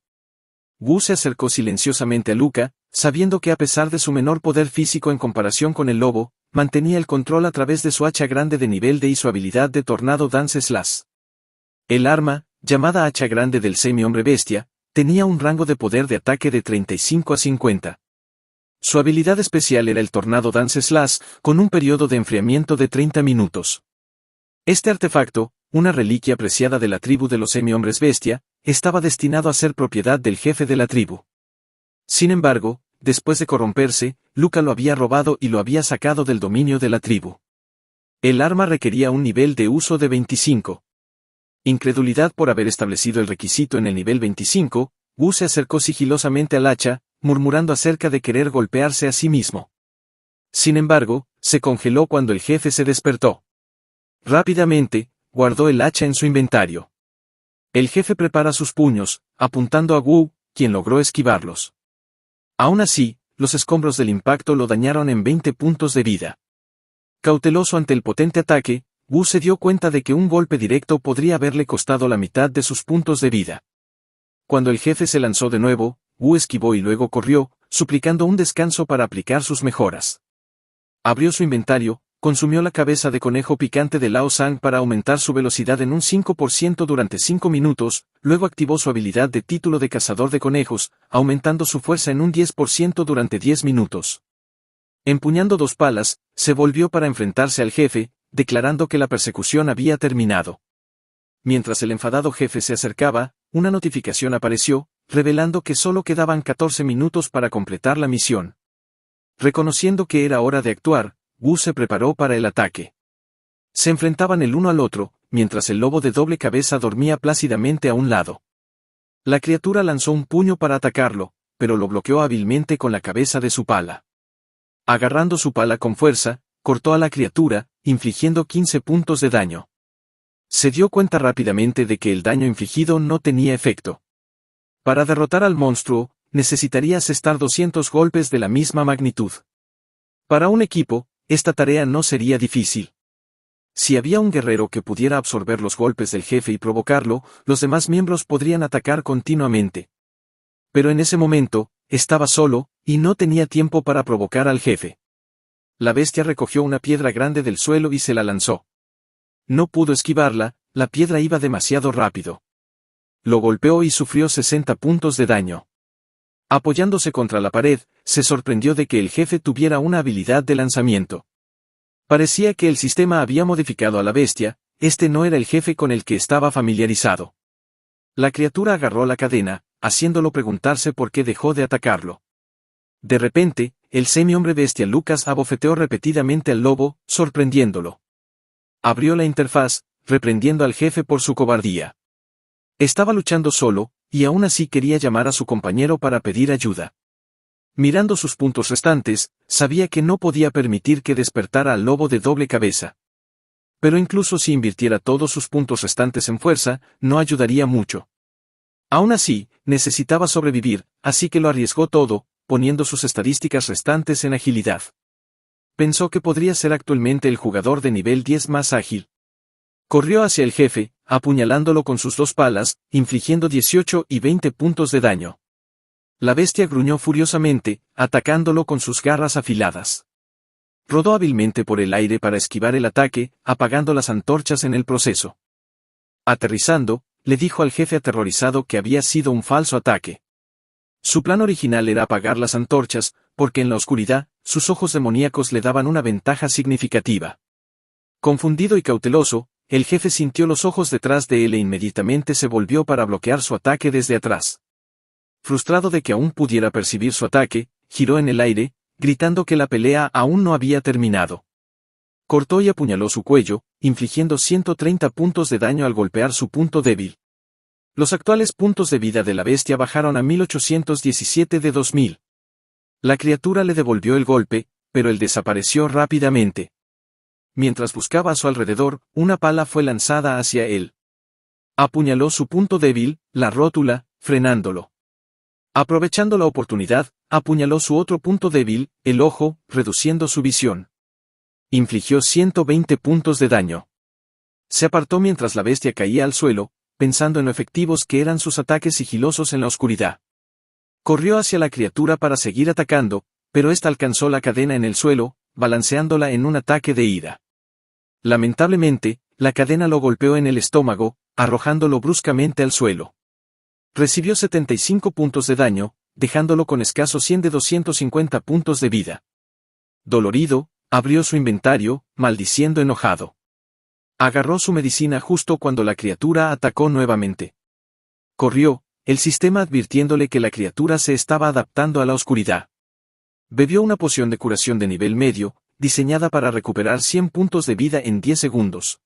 Wu se acercó silenciosamente a Luca, sabiendo que a pesar de su menor poder físico en comparación con el lobo, mantenía el control a través de su hacha grande de nivel D y su habilidad de Tornado Dance Slash. El arma, llamada hacha grande del semi-hombre bestia, tenía un rango de poder de ataque de 35 a 50. Su habilidad especial era el Tornado Dance Slash, con un periodo de enfriamiento de 30 minutos. Este artefacto, una reliquia apreciada de la tribu de los semi-hombres bestia, estaba destinado a ser propiedad del jefe de la tribu. Sin embargo, después de corromperse, Luca lo había robado y lo había sacado del dominio de la tribu. El arma requería un nivel de uso de 25. Incredulidad por haber establecido el requisito en el nivel 25, Wu se acercó sigilosamente al hacha, murmurando acerca de querer golpearse a sí mismo. Sin embargo, se congeló cuando el jefe se despertó. Rápidamente, guardó el hacha en su inventario. El jefe prepara sus puños, apuntando a Wu, quien logró esquivarlos. Aún así, los escombros del impacto lo dañaron en 20 puntos de vida. Cauteloso ante el potente ataque, Wu se dio cuenta de que un golpe directo podría haberle costado la mitad de sus puntos de vida. Cuando el jefe se lanzó de nuevo, Wu esquivó y luego corrió, suplicando un descanso para aplicar sus mejoras. Abrió su inventario, consumió la cabeza de conejo picante de Lao Sang para aumentar su velocidad en un 5% durante 5 minutos, luego activó su habilidad de título de cazador de conejos, aumentando su fuerza en un 10% durante 10 minutos. Empuñando dos palas, se volvió para enfrentarse al jefe, declarando que la persecución había terminado. Mientras el enfadado jefe se acercaba, una notificación apareció, revelando que solo quedaban 14 minutos para completar la misión. Reconociendo que era hora de actuar, Wu se preparó para el ataque. Se enfrentaban el uno al otro, mientras el lobo de doble cabeza dormía plácidamente a un lado. La criatura lanzó un puño para atacarlo, pero lo bloqueó hábilmente con la cabeza de su pala. Agarrando su pala con fuerza, cortó a la criatura, infligiendo 15 puntos de daño. Se dio cuenta rápidamente de que el daño infligido no tenía efecto. Para derrotar al monstruo, necesitaría asestar 200 golpes de la misma magnitud. Para un equipo, esta tarea no sería difícil. Si había un guerrero que pudiera absorber los golpes del jefe y provocarlo, los demás miembros podrían atacar continuamente. Pero en ese momento, estaba solo, y no tenía tiempo para provocar al jefe. La bestia recogió una piedra grande del suelo y se la lanzó. No pudo esquivarla, la piedra iba demasiado rápido. Lo golpeó y sufrió 60 puntos de daño. Apoyándose contra la pared, se sorprendió de que el jefe tuviera una habilidad de lanzamiento. Parecía que el sistema había modificado a la bestia, este no era el jefe con el que estaba familiarizado. La criatura agarró la cadena, haciéndolo preguntarse por qué dejó de atacarlo. De repente, el semi-hombre bestia Lucas abofeteó repetidamente al lobo, sorprendiéndolo. Abrió la interfaz, reprendiendo al jefe por su cobardía. Estaba luchando solo, y aún así quería llamar a su compañero para pedir ayuda. Mirando sus puntos restantes, sabía que no podía permitir que despertara al lobo de doble cabeza. Pero incluso si invirtiera todos sus puntos restantes en fuerza, no ayudaría mucho. Aún así, necesitaba sobrevivir, así que lo arriesgó todo, poniendo sus estadísticas restantes en agilidad. Pensó que podría ser actualmente el jugador de nivel 10 más ágil. Corrió hacia el jefe, apuñalándolo con sus dos palas, infligiendo 18 y 20 puntos de daño. La bestia gruñó furiosamente, atacándolo con sus garras afiladas. Rodó hábilmente por el aire para esquivar el ataque, apagando las antorchas en el proceso. Aterrizando, le dijo al jefe aterrorizado que había sido un falso ataque. Su plan original era apagar las antorchas, porque en la oscuridad, sus ojos demoníacos le daban una ventaja significativa. Confundido y cauteloso, el jefe sintió los ojos detrás de él e inmediatamente se volvió para bloquear su ataque desde atrás. Frustrado de que aún pudiera percibir su ataque, giró en el aire, gritando que la pelea aún no había terminado. Cortó y apuñaló su cuello, infligiendo 130 puntos de daño al golpear su punto débil. Los actuales puntos de vida de la bestia bajaron a 1817 de 2000. La criatura le devolvió el golpe, pero él desapareció rápidamente. Mientras buscaba a su alrededor, una pala fue lanzada hacia él. Apuñaló su punto débil, la rótula, frenándolo. Aprovechando la oportunidad, apuñaló su otro punto débil, el ojo, reduciendo su visión. Infligió 120 puntos de daño. Se apartó mientras la bestia caía al suelo, pensando en lo efectivos que eran sus ataques sigilosos en la oscuridad. Corrió hacia la criatura para seguir atacando, pero ésta alcanzó la cadena en el suelo, balanceándola en un ataque de ira. Lamentablemente, la cadena lo golpeó en el estómago, arrojándolo bruscamente al suelo. Recibió 75 puntos de daño, dejándolo con escasos 100 de 250 puntos de vida. Dolorido, abrió su inventario, maldiciendo enojado. Agarró su medicina justo cuando la criatura atacó nuevamente. Corrió, el sistema advirtiéndole que la criatura se estaba adaptando a la oscuridad. Bebió una poción de curación de nivel medio, diseñada para recuperar 100 puntos de vida en 10 segundos.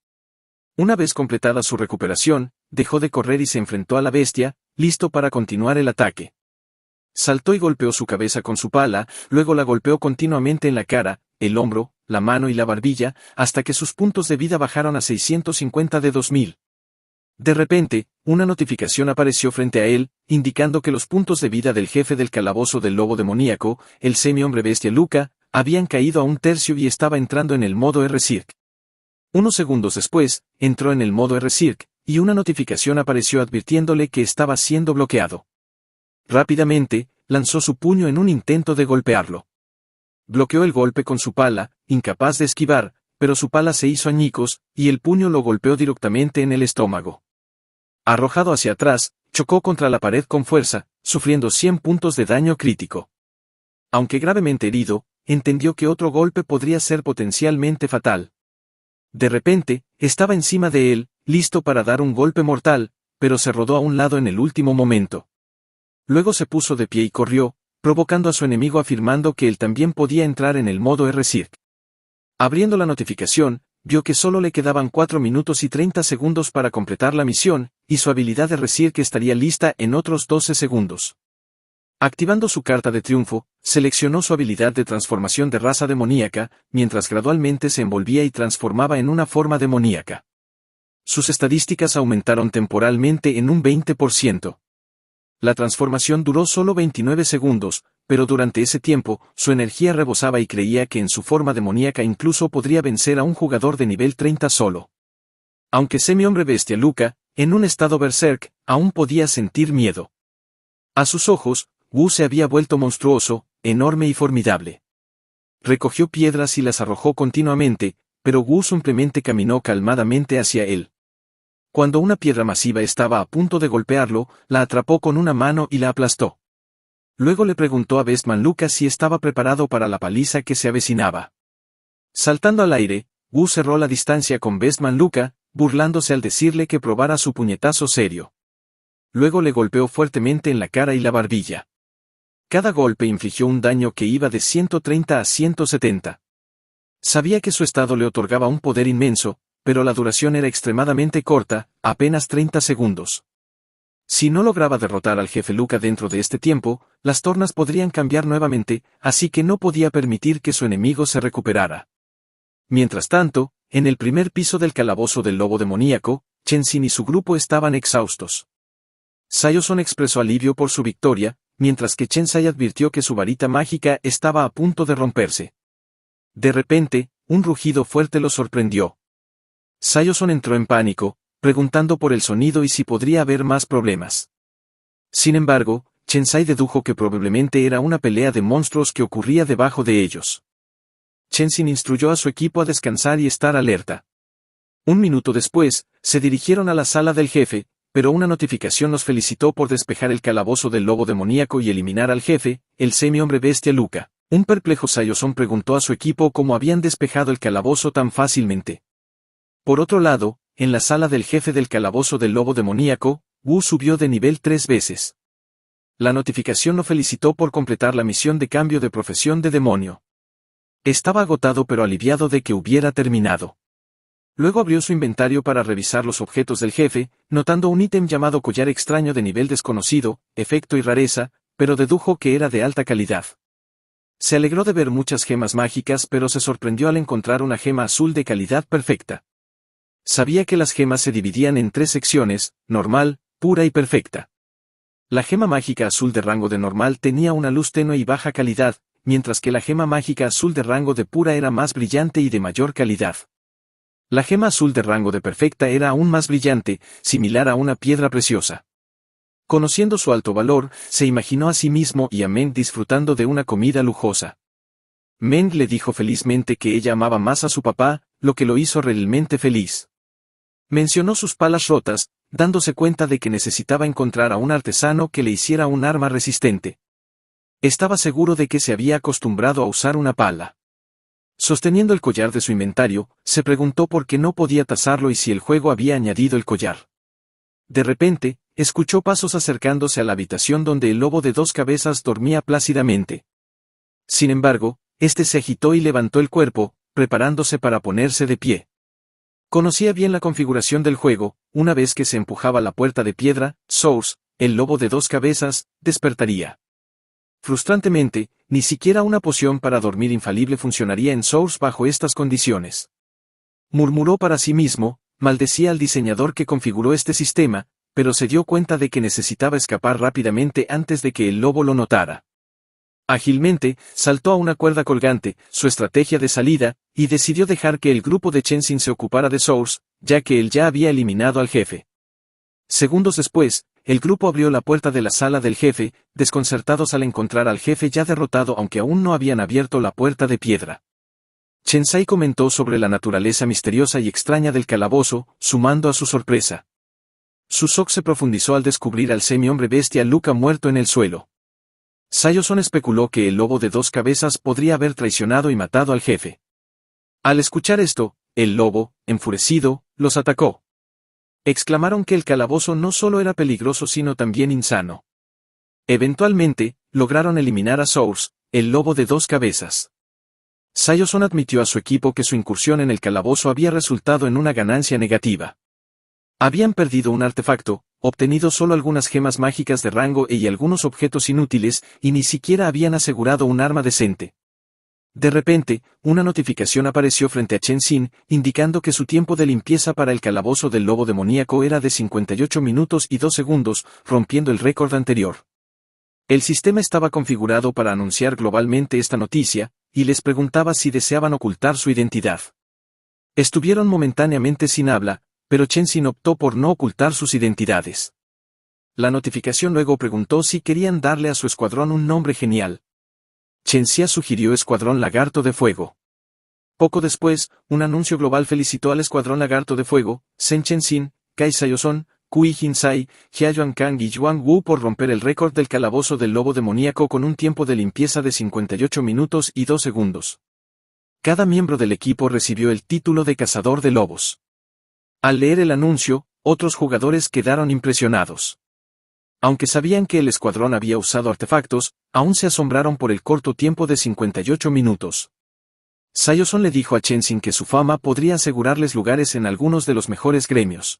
Una vez completada su recuperación, dejó de correr y se enfrentó a la bestia, listo para continuar el ataque. Saltó y golpeó su cabeza con su pala, luego la golpeó continuamente en la cara, el hombro, la mano y la barbilla, hasta que sus puntos de vida bajaron a 650 de 2000. De repente, una notificación apareció frente a él, indicando que los puntos de vida del jefe del calabozo del lobo demoníaco, el semi-hombre bestia Luca, habían caído a un tercio y estaba entrando en el modo R-Circ. Unos segundos después, entró en el modo R-Circ, y una notificación apareció advirtiéndole que estaba siendo bloqueado. Rápidamente, lanzó su puño en un intento de golpearlo. Bloqueó el golpe con su pala, incapaz de esquivar, pero su pala se hizo añicos, y el puño lo golpeó directamente en el estómago. Arrojado hacia atrás, chocó contra la pared con fuerza, sufriendo 100 puntos de daño crítico. Aunque gravemente herido, entendió que otro golpe podría ser potencialmente fatal. De repente, estaba encima de él, listo para dar un golpe mortal, pero se rodó a un lado en el último momento. Luego se puso de pie y corrió, provocando a su enemigo afirmando que él también podía entrar en el modo R-Circ. Abriendo la notificación, vio que solo le quedaban 4 minutos y 30 segundos para completar la misión, y su habilidad de R-Circ estaría lista en otros 12 segundos. Activando su carta de triunfo, seleccionó su habilidad de transformación de raza demoníaca, mientras gradualmente se envolvía y transformaba en una forma demoníaca. Sus estadísticas aumentaron temporalmente en un 20%. La transformación duró solo 29 segundos, pero durante ese tiempo, su energía rebosaba y creía que en su forma demoníaca incluso podría vencer a un jugador de nivel 30 solo. Aunque semi-hombre bestia Luca, en un estado berserk, aún podía sentir miedo. A sus ojos, Wu se había vuelto monstruoso, enorme y formidable. Recogió piedras y las arrojó continuamente, pero Wu simplemente caminó calmadamente hacia él. Cuando una piedra masiva estaba a punto de golpearlo, la atrapó con una mano y la aplastó. Luego le preguntó a Bestman Luca si estaba preparado para la paliza que se avecinaba. Saltando al aire, Wu cerró la distancia con Bestman Luca, burlándose al decirle que probara su puñetazo serio. Luego le golpeó fuertemente en la cara y la barbilla. Cada golpe infligió un daño que iba de 130 a 170. Sabía que su estado le otorgaba un poder inmenso, pero la duración era extremadamente corta, apenas 30 segundos. Si no lograba derrotar al jefe Luca dentro de este tiempo, las tornas podrían cambiar nuevamente, así que no podía permitir que su enemigo se recuperara. Mientras tanto, en el primer piso del calabozo del lobo demoníaco, Chenzin y su grupo estaban exhaustos. Sayoson expresó alivio por su victoria, mientras que Chensai advirtió que su varita mágica estaba a punto de romperse. De repente, un rugido fuerte lo sorprendió. Sayoson entró en pánico, preguntando por el sonido y si podría haber más problemas. Sin embargo, Chensai dedujo que probablemente era una pelea de monstruos que ocurría debajo de ellos. Chenzin instruyó a su equipo a descansar y estar alerta. Un minuto después, se dirigieron a la sala del jefe, pero una notificación los felicitó por despejar el calabozo del lobo demoníaco y eliminar al jefe, el semi-hombre bestia Luca. Un perplejo Sayoson preguntó a su equipo cómo habían despejado el calabozo tan fácilmente. Por otro lado, en la sala del jefe del calabozo del lobo demoníaco, Wu subió de nivel 3 veces. La notificación lo felicitó por completar la misión de cambio de profesión de demonio. Estaba agotado pero aliviado de que hubiera terminado. Luego abrió su inventario para revisar los objetos del jefe, notando un ítem llamado collar extraño de nivel desconocido, efecto y rareza, pero dedujo que era de alta calidad. Se alegró de ver muchas gemas mágicas pero se sorprendió al encontrar una gema azul de calidad perfecta. Sabía que las gemas se dividían en 3 secciones, normal, pura y perfecta. La gema mágica azul de rango de normal tenía una luz tenue y baja calidad, mientras que la gema mágica azul de rango de pura era más brillante y de mayor calidad. La gema azul de rango de perfecta era aún más brillante, similar a una piedra preciosa. Conociendo su alto valor, se imaginó a sí mismo y a Meng disfrutando de una comida lujosa. Meng le dijo felizmente que ella amaba más a su papá, lo que lo hizo realmente feliz. Mencionó sus palas rotas, dándose cuenta de que necesitaba encontrar a un artesano que le hiciera un arma resistente. Estaba seguro de que se había acostumbrado a usar una pala. Sosteniendo el collar de su inventario, se preguntó por qué no podía tasarlo y si el juego había añadido el collar. De repente, escuchó pasos acercándose a la habitación donde el lobo de 2 cabezas dormía plácidamente. Sin embargo, este se agitó y levantó el cuerpo, preparándose para ponerse de pie. Conocía bien la configuración del juego, una vez que se empujaba la puerta de piedra, Source, el lobo de 2 cabezas, despertaría. Frustrantemente, ni siquiera una poción para dormir infalible funcionaría en Source bajo estas condiciones. Murmuró para sí mismo, maldecía al diseñador que configuró este sistema, pero se dio cuenta de que necesitaba escapar rápidamente antes de que el lobo lo notara. Ágilmente, saltó a una cuerda colgante, su estrategia de salida, y decidió dejar que el grupo de Chenzin se ocupara de Source, ya que él ya había eliminado al jefe. Segundos después, el grupo abrió la puerta de la sala del jefe, desconcertados al encontrar al jefe ya derrotado aunque aún no habían abierto la puerta de piedra. Chensai comentó sobre la naturaleza misteriosa y extraña del calabozo, sumando a su sorpresa. Su shock se profundizó al descubrir al semi-hombre bestia Luca muerto en el suelo. Sayoson especuló que el lobo de 2 cabezas podría haber traicionado y matado al jefe. Al escuchar esto, el lobo, enfurecido, los atacó. Exclamaron que el calabozo no solo era peligroso sino también insano. Eventualmente, lograron eliminar a Source, el lobo de 2 cabezas. Sayoson admitió a su equipo que su incursión en el calabozo había resultado en una ganancia negativa. Habían perdido un artefacto, obtenido solo algunas gemas mágicas de rango E y algunos objetos inútiles, y ni siquiera habían asegurado un arma decente. De repente, una notificación apareció frente a Chenzin, indicando que su tiempo de limpieza para el calabozo del lobo demoníaco era de 58 minutos y 2 segundos, rompiendo el récord anterior. El sistema estaba configurado para anunciar globalmente esta noticia, y les preguntaba si deseaban ocultar su identidad. Estuvieron momentáneamente sin habla, pero Chenzin optó por no ocultar sus identidades. La notificación luego preguntó si querían darle a su escuadrón un nombre genial. Chenzia sugirió Escuadrón Lagarto de Fuego. Poco después, un anuncio global felicitó al Escuadrón Lagarto de Fuego, Sen Chenzin, Kai Sayoson, Kui Jinsai, Jia Yuankang y Yuan Wu por romper el récord del calabozo del lobo demoníaco con un tiempo de limpieza de 58 minutos y 2 segundos. Cada miembro del equipo recibió el título de Cazador de Lobos. Al leer el anuncio, otros jugadores quedaron impresionados. Aunque sabían que el escuadrón había usado artefactos, aún se asombraron por el corto tiempo de 58 minutos. Sayoson le dijo a Chenzin que su fama podría asegurarles lugares en algunos de los mejores gremios.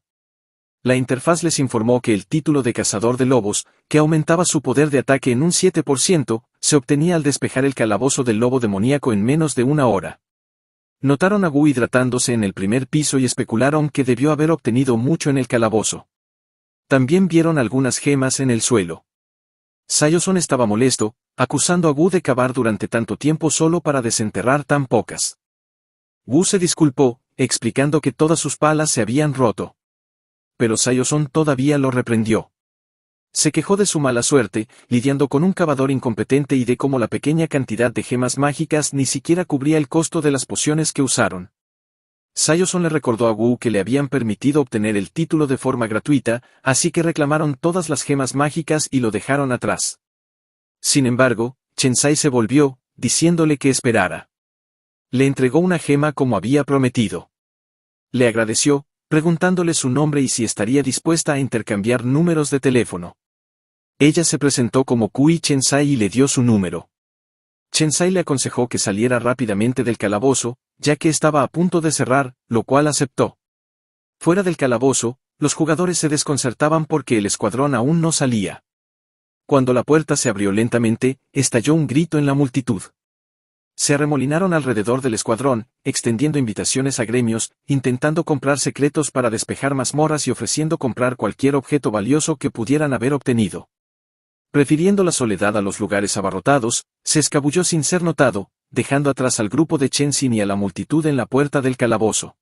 La interfaz les informó que el título de cazador de lobos, que aumentaba su poder de ataque en un 7%, se obtenía al despejar el calabozo del lobo demoníaco en menos de una hora. Notaron a Wu hidratándose en el primer piso y especularon que debió haber obtenido mucho en el calabozo. También vieron algunas gemas en el suelo. Sayoson estaba molesto, acusando a Wu de cavar durante tanto tiempo solo para desenterrar tan pocas. Wu se disculpó, explicando que todas sus palas se habían roto. Pero Sayoson todavía lo reprendió. Se quejó de su mala suerte, lidiando con un cavador incompetente y de cómo la pequeña cantidad de gemas mágicas ni siquiera cubría el costo de las pociones que usaron. Sayoson le recordó a Wu que le habían permitido obtener el título de forma gratuita, así que reclamaron todas las gemas mágicas y lo dejaron atrás. Sin embargo, Chensai se volvió, diciéndole que esperara. Le entregó una gema como había prometido. Le agradeció, preguntándole su nombre y si estaría dispuesta a intercambiar números de teléfono. Ella se presentó como Kui Chensai y le dio su número. Chensai le aconsejó que saliera rápidamente del calabozo, ya que estaba a punto de cerrar, lo cual aceptó. Fuera del calabozo, los jugadores se desconcertaban porque el escuadrón aún no salía. Cuando la puerta se abrió lentamente, estalló un grito en la multitud. Se arremolinaron alrededor del escuadrón, extendiendo invitaciones a gremios, intentando comprar secretos para despejar mazmorras y ofreciendo comprar cualquier objeto valioso que pudieran haber obtenido. Prefiriendo la soledad a los lugares abarrotados, se escabulló sin ser notado, dejando atrás al grupo de Chenzin y a la multitud en la puerta del calabozo.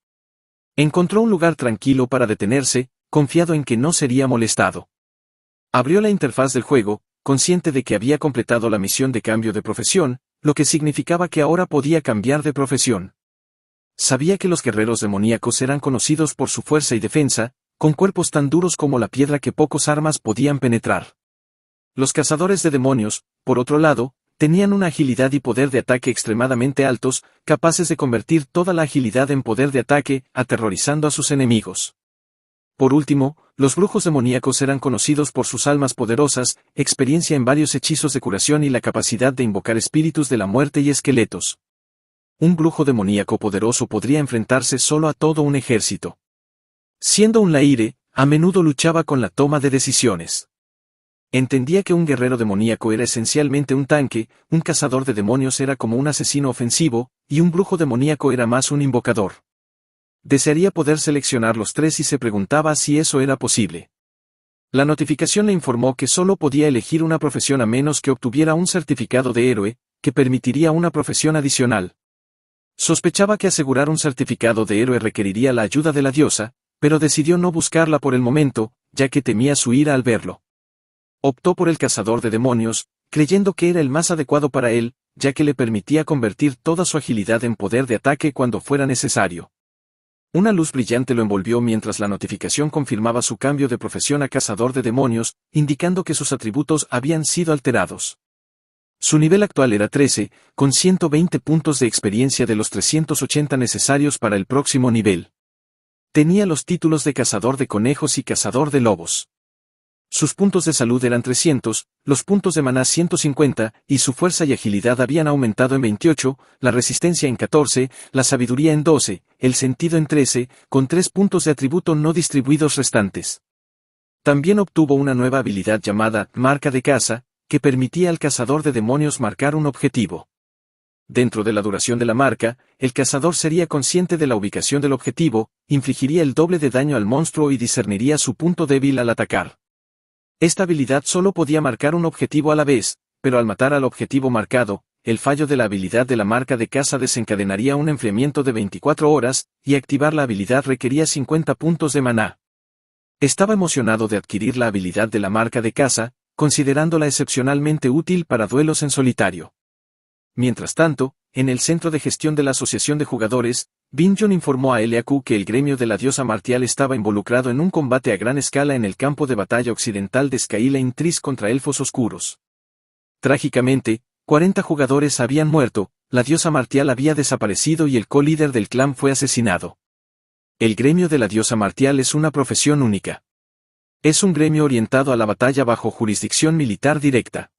Encontró un lugar tranquilo para detenerse, confiado en que no sería molestado. Abrió la interfaz del juego, consciente de que había completado la misión de cambio de profesión, lo que significaba que ahora podía cambiar de profesión. Sabía que los guerreros demoníacos eran conocidos por su fuerza y defensa, con cuerpos tan duros como la piedra que pocos armas podían penetrar. Los cazadores de demonios, por otro lado, tenían una agilidad y poder de ataque extremadamente altos, capaces de convertir toda la agilidad en poder de ataque, aterrorizando a sus enemigos. Por último, los brujos demoníacos eran conocidos por sus almas poderosas, experiencia en varios hechizos de curación y la capacidad de invocar espíritus de la muerte y esqueletos. Un brujo demoníaco poderoso podría enfrentarse solo a todo un ejército. Siendo un Laire, a menudo luchaba con la toma de decisiones. Entendía que un guerrero demoníaco era esencialmente un tanque, un cazador de demonios era como un asesino ofensivo, y un brujo demoníaco era más un invocador. Desearía poder seleccionar los tres y se preguntaba si eso era posible. La notificación le informó que solo podía elegir una profesión a menos que obtuviera un certificado de héroe, que permitiría una profesión adicional. Sospechaba que asegurar un certificado de héroe requeriría la ayuda de la diosa, pero decidió no buscarla por el momento, ya que temía su ira al verlo. Optó por el cazador de demonios, creyendo que era el más adecuado para él, ya que le permitía convertir toda su agilidad en poder de ataque cuando fuera necesario. Una luz brillante lo envolvió mientras la notificación confirmaba su cambio de profesión a cazador de demonios, indicando que sus atributos habían sido alterados. Su nivel actual era 13, con 120 puntos de experiencia de los 380 necesarios para el próximo nivel. Tenía los títulos de cazador de conejos y cazador de lobos. Sus puntos de salud eran 300, los puntos de maná 150, y su fuerza y agilidad habían aumentado en 28, la resistencia en 14, la sabiduría en 12, el sentido en 13, con 3 puntos de atributo no distribuidos restantes. También obtuvo una nueva habilidad llamada Marca de Caza, que permitía al cazador de demonios marcar un objetivo. Dentro de la duración de la marca, el cazador sería consciente de la ubicación del objetivo, infligiría el doble de daño al monstruo y discerniría su punto débil al atacar. Esta habilidad solo podía marcar un objetivo a la vez, pero al matar al objetivo marcado, el fallo de la habilidad de la marca de caza desencadenaría un enfriamiento de 24 horas, y activar la habilidad requería 50 puntos de maná. Estaba emocionado de adquirir la habilidad de la marca de caza, considerándola excepcionalmente útil para duelos en solitario. Mientras tanto, en el centro de gestión de la asociación de jugadores, Binjon informó a Eliaku que el gremio de la diosa marcial estaba involucrado en un combate a gran escala en el campo de batalla occidental de Skyline Tris contra elfos oscuros. Trágicamente, 40 jugadores habían muerto, la diosa marcial había desaparecido y el co-líder del clan fue asesinado. El gremio de la diosa marcial es una profesión única. Es un gremio orientado a la batalla bajo jurisdicción militar directa.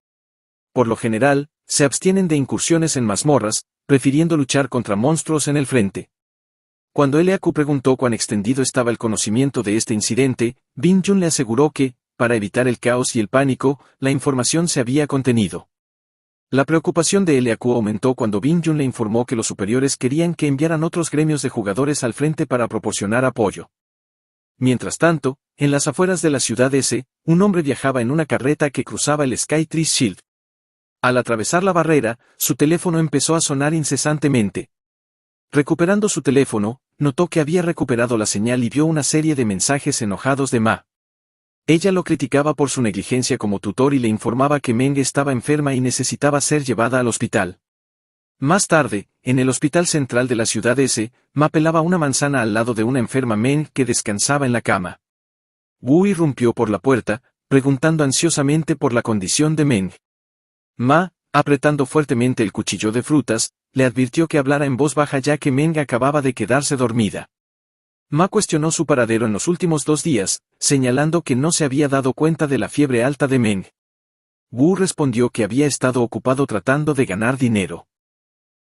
Por lo general, se abstienen de incursiones en mazmorras, prefiriendo luchar contra monstruos en el frente. Cuando LAQ preguntó cuán extendido estaba el conocimiento de este incidente, Bin Jun le aseguró que, para evitar el caos y el pánico, la información se había contenido. La preocupación de LAQ aumentó cuando Bin Jun le informó que los superiores querían que enviaran otros gremios de jugadores al frente para proporcionar apoyo. Mientras tanto, en las afueras de la ciudad S, un hombre viajaba en una carreta que cruzaba el Sky Tree Shield. Al atravesar la barrera, su teléfono empezó a sonar incesantemente. Recuperando su teléfono, notó que había recuperado la señal y vio una serie de mensajes enojados de Ma. Ella lo criticaba por su negligencia como tutor y le informaba que Meng estaba enferma y necesitaba ser llevada al hospital. Más tarde, en el hospital central de la ciudad S, Ma pelaba una manzana al lado de una enferma Meng que descansaba en la cama. Wu irrumpió por la puerta, preguntando ansiosamente por la condición de Meng. Ma, apretando fuertemente el cuchillo de frutas, le advirtió que hablara en voz baja ya que Meng acababa de quedarse dormida. Ma cuestionó su paradero en los últimos 2 días, señalando que no se había dado cuenta de la fiebre alta de Meng. Wu respondió que había estado ocupado tratando de ganar dinero.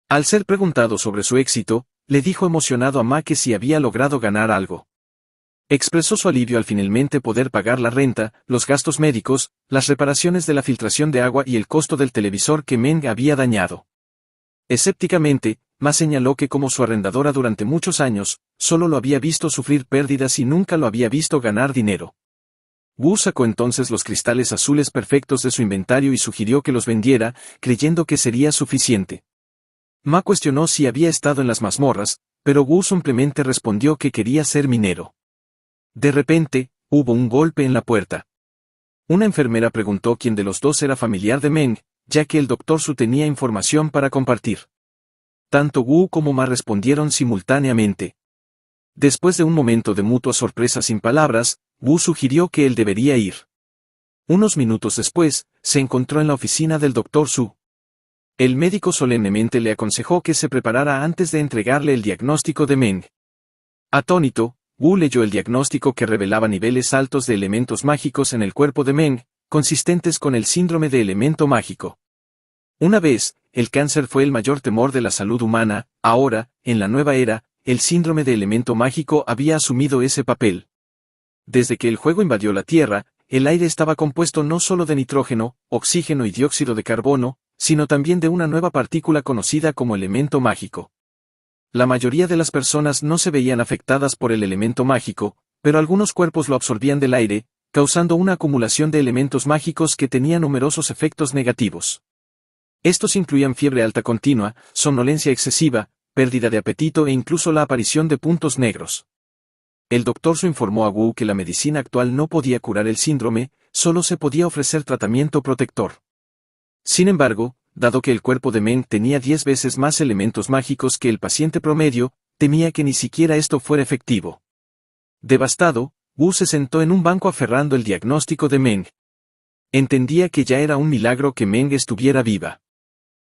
Al ser preguntado sobre su éxito, le dijo emocionado a Ma que si había logrado ganar algo. Expresó su alivio al finalmente poder pagar la renta, los gastos médicos, las reparaciones de la filtración de agua y el costo del televisor que Meng había dañado. Escépticamente, Ma señaló que como su arrendadora durante muchos años, solo lo había visto sufrir pérdidas y nunca lo había visto ganar dinero. Wu sacó entonces los cristales azules perfectos de su inventario y sugirió que los vendiera, creyendo que sería suficiente. Ma cuestionó si había estado en las mazmorras, pero Wu simplemente respondió que quería ser minero. De repente, hubo un golpe en la puerta. Una enfermera preguntó quién de los dos era familiar de Meng, ya que el Dr. Su tenía información para compartir. Tanto Wu como Ma respondieron simultáneamente. Después de un momento de mutua sorpresa sin palabras, Wu sugirió que él debería ir. Unos minutos después, se encontró en la oficina del Dr. Su. El médico solemnemente le aconsejó que se preparara antes de entregarle el diagnóstico de Meng. Atónito, Wu leyó el diagnóstico que revelaba niveles altos de elementos mágicos en el cuerpo de Meng, consistentes con el síndrome de elemento mágico. Una vez, el cáncer fue el mayor temor de la salud humana, ahora, en la nueva era, el síndrome de elemento mágico había asumido ese papel. Desde que el juego invadió la Tierra, el aire estaba compuesto no solo de nitrógeno, oxígeno y dióxido de carbono, sino también de una nueva partícula conocida como elemento mágico. La mayoría de las personas no se veían afectadas por el elemento mágico, pero algunos cuerpos lo absorbían del aire, causando una acumulación de elementos mágicos que tenía numerosos efectos negativos. Estos incluían fiebre alta continua, somnolencia excesiva, pérdida de apetito e incluso la aparición de puntos negros. El Dr. Su informó a Wu que la medicina actual no podía curar el síndrome, solo se podía ofrecer tratamiento protector. Sin embargo, dado que el cuerpo de Meng tenía 10 veces más elementos mágicos que el paciente promedio, temía que ni siquiera esto fuera efectivo. Devastado, Wu se sentó en un banco aferrando el diagnóstico de Meng. Entendía que ya era un milagro que Meng estuviera viva.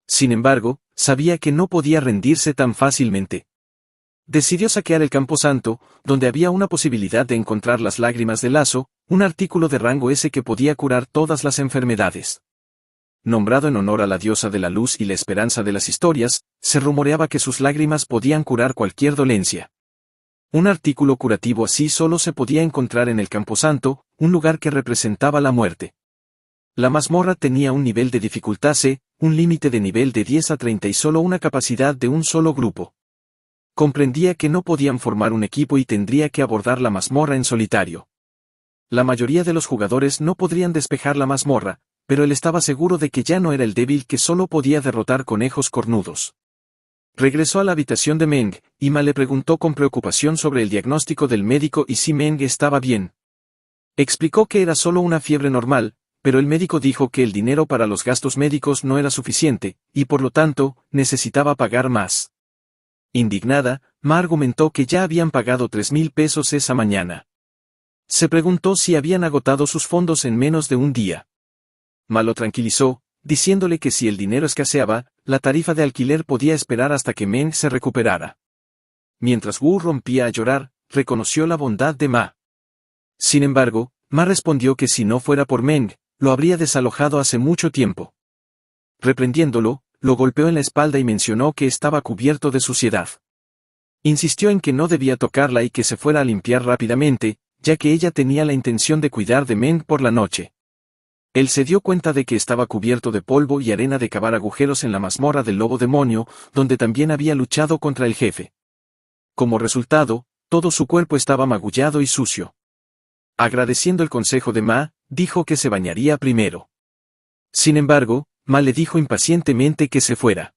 Sin embargo, sabía que no podía rendirse tan fácilmente. Decidió saquear el camposanto, donde había una posibilidad de encontrar las lágrimas de Lazo, un artículo de rango S que podía curar todas las enfermedades. Nombrado en honor a la diosa de la luz y la esperanza de las historias, se rumoreaba que sus lágrimas podían curar cualquier dolencia. Un artículo curativo así solo se podía encontrar en el camposanto, un lugar que representaba la muerte. La mazmorra tenía un nivel de dificultad C, un límite de nivel de 10 a 30 y solo una capacidad de un solo grupo. Comprendía que no podían formar un equipo y tendría que abordar la mazmorra en solitario. La mayoría de los jugadores no podrían despejar la mazmorra, pero él estaba seguro de que ya no era el débil que solo podía derrotar conejos cornudos. Regresó a la habitación de Meng, y Ma le preguntó con preocupación sobre el diagnóstico del médico y si Meng estaba bien. Explicó que era solo una fiebre normal, pero el médico dijo que el dinero para los gastos médicos no era suficiente, y por lo tanto, necesitaba pagar más. Indignada, Ma argumentó que ya habían pagado 3,000 pesos esa mañana. Se preguntó si habían agotado sus fondos en menos de un día. Ma lo tranquilizó, diciéndole que si el dinero escaseaba, la tarifa de alquiler podía esperar hasta que Meng se recuperara. Mientras Wu rompía a llorar, reconoció la bondad de Ma. Sin embargo, Ma respondió que si no fuera por Meng, lo habría desalojado hace mucho tiempo. Reprendiéndolo, lo golpeó en la espalda y mencionó que estaba cubierto de suciedad. Insistió en que no debía tocarla y que se fuera a limpiar rápidamente, ya que ella tenía la intención de cuidar de Meng por la noche. Él se dio cuenta de que estaba cubierto de polvo y arena de cavar agujeros en la mazmorra del lobo demonio, donde también había luchado contra el jefe. Como resultado, todo su cuerpo estaba magullado y sucio. Agradeciendo el consejo de Ma, dijo que se bañaría primero. Sin embargo, Ma le dijo impacientemente que se fuera.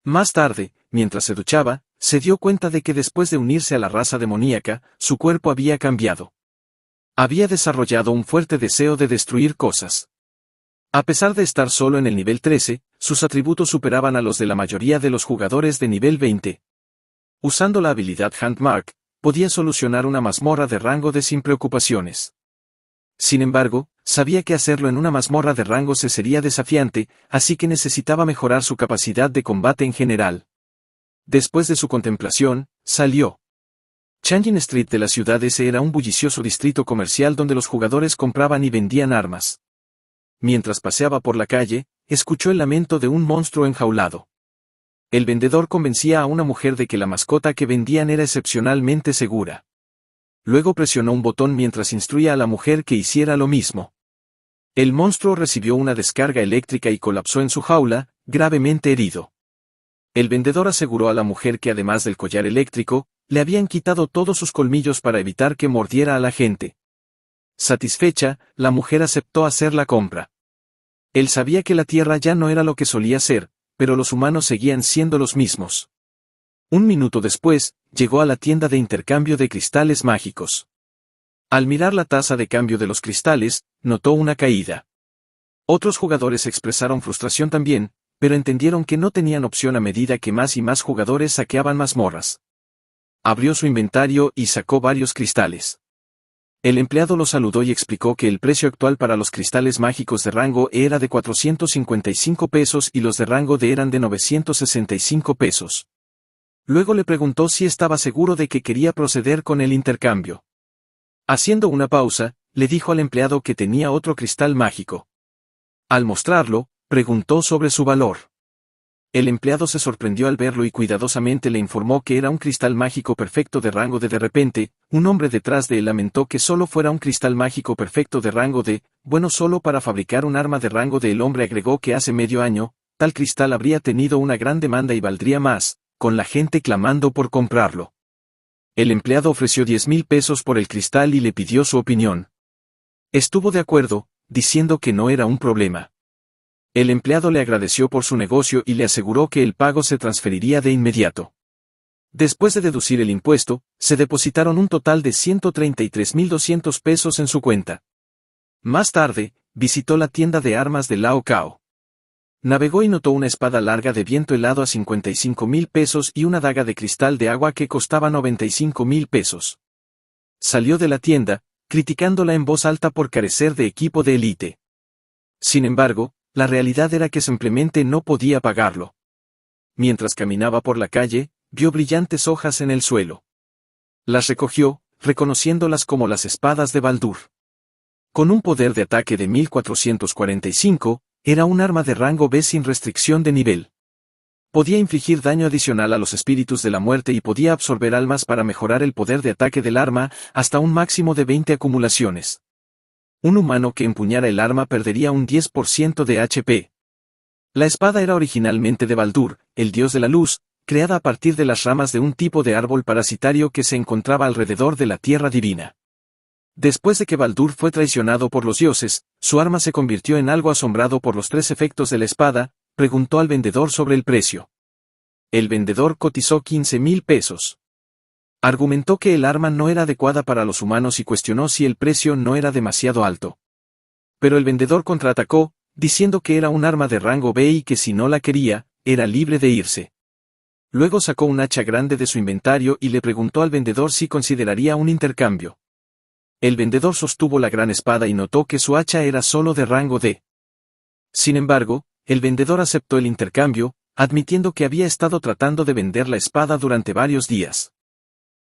Más tarde, mientras se duchaba, se dio cuenta de que después de unirse a la raza demoníaca, su cuerpo había cambiado. Había desarrollado un fuerte deseo de destruir cosas. A pesar de estar solo en el nivel 13, sus atributos superaban a los de la mayoría de los jugadores de nivel 20. Usando la habilidad Handmark, podía solucionar una mazmorra de rango D sin preocupaciones. Sin embargo, sabía que hacerlo en una mazmorra de rango C sería desafiante, así que necesitaba mejorar su capacidad de combate en general. Después de su contemplación, salió. Changing Street de la ciudad S era un bullicioso distrito comercial donde los jugadores compraban y vendían armas. Mientras paseaba por la calle, escuchó el lamento de un monstruo enjaulado. El vendedor convencía a una mujer de que la mascota que vendían era excepcionalmente segura. Luego presionó un botón mientras instruía a la mujer que hiciera lo mismo. El monstruo recibió una descarga eléctrica y colapsó en su jaula, gravemente herido. El vendedor aseguró a la mujer que además del collar eléctrico, le habían quitado todos sus colmillos para evitar que mordiera a la gente. Satisfecha, la mujer aceptó hacer la compra. Él sabía que la Tierra ya no era lo que solía ser, pero los humanos seguían siendo los mismos. Un minuto después, llegó a la tienda de intercambio de cristales mágicos. Al mirar la tasa de cambio de los cristales, notó una caída. Otros jugadores expresaron frustración también, pero entendieron que no tenían opción a medida que más y más jugadores saqueaban mazmorras. Abrió su inventario y sacó varios cristales. El empleado lo saludó y explicó que el precio actual para los cristales mágicos de rango E era de 455 pesos y los de rango D eran de 965 pesos. Luego le preguntó si estaba seguro de que quería proceder con el intercambio. Haciendo una pausa, le dijo al empleado que tenía otro cristal mágico. Al mostrarlo, preguntó sobre su valor. El empleado se sorprendió al verlo y cuidadosamente le informó que era un cristal mágico perfecto de rango D. De repente, un hombre detrás de él lamentó que solo fuera un cristal mágico perfecto de rango D, bueno solo para fabricar un arma de rango D. El hombre agregó que hace medio año, tal cristal habría tenido una gran demanda y valdría más, con la gente clamando por comprarlo. El empleado ofreció 10,000 pesos por el cristal y le pidió su opinión. Estuvo de acuerdo, diciendo que no era un problema. El empleado le agradeció por su negocio y le aseguró que el pago se transferiría de inmediato. Después de deducir el impuesto, se depositaron un total de 133,200 pesos en su cuenta. Más tarde, visitó la tienda de armas de Lao Cao. Navegó y notó una espada larga de viento helado a 55,000 pesos y una daga de cristal de agua que costaba 95,000 pesos. Salió de la tienda, criticándola en voz alta por carecer de equipo de élite. Sin embargo, la realidad era que simplemente no podía pagarlo. Mientras caminaba por la calle, vio brillantes hojas en el suelo. Las recogió, reconociéndolas como las espadas de Baldur. Con un poder de ataque de 1445, era un arma de rango B sin restricción de nivel. Podía infligir daño adicional a los espíritus de la muerte y podía absorber almas para mejorar el poder de ataque del arma, hasta un máximo de 20 acumulaciones. Un humano que empuñara el arma perdería un 10% de HP. La espada era originalmente de Baldur, el dios de la luz, creada a partir de las ramas de un tipo de árbol parasitario que se encontraba alrededor de la tierra divina. Después de que Baldur fue traicionado por los dioses, su arma se convirtió en algo asombrado por los 3 efectos de la espada. Preguntó al vendedor sobre el precio. El vendedor cotizó 15,000 pesos. Argumentó que el arma no era adecuada para los humanos y cuestionó si el precio no era demasiado alto. Pero el vendedor contraatacó, diciendo que era un arma de rango B y que si no la quería, era libre de irse. Luego sacó un hacha grande de su inventario y le preguntó al vendedor si consideraría un intercambio. El vendedor sostuvo la gran espada y notó que su hacha era solo de rango D. Sin embargo, el vendedor aceptó el intercambio, admitiendo que había estado tratando de vender la espada durante varios días.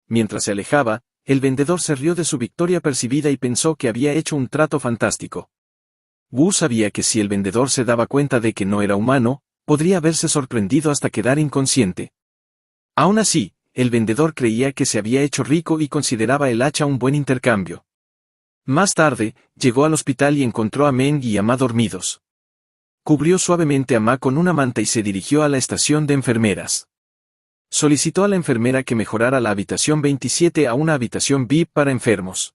Mientras se alejaba, el vendedor se rió de su victoria percibida y pensó que había hecho un trato fantástico. Wu sabía que si el vendedor se daba cuenta de que no era humano, podría haberse sorprendido hasta quedar inconsciente. Aún así, el vendedor creía que se había hecho rico y consideraba el hacha un buen intercambio. Más tarde, llegó al hospital y encontró a Meng y a Ma dormidos. Cubrió suavemente a Ma con una manta y se dirigió a la estación de enfermeras. Solicitó a la enfermera que mejorara la habitación 27 a una habitación VIP para enfermos.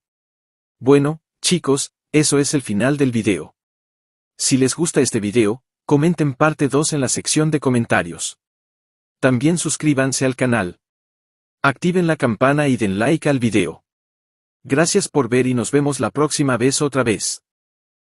Bueno, chicos, eso es el final del video. Si les gusta este video, comenten parte 2 en la sección de comentarios. También suscríbanse al canal. Activen la campana y den like al video. Gracias por ver y nos vemos la próxima vez otra vez.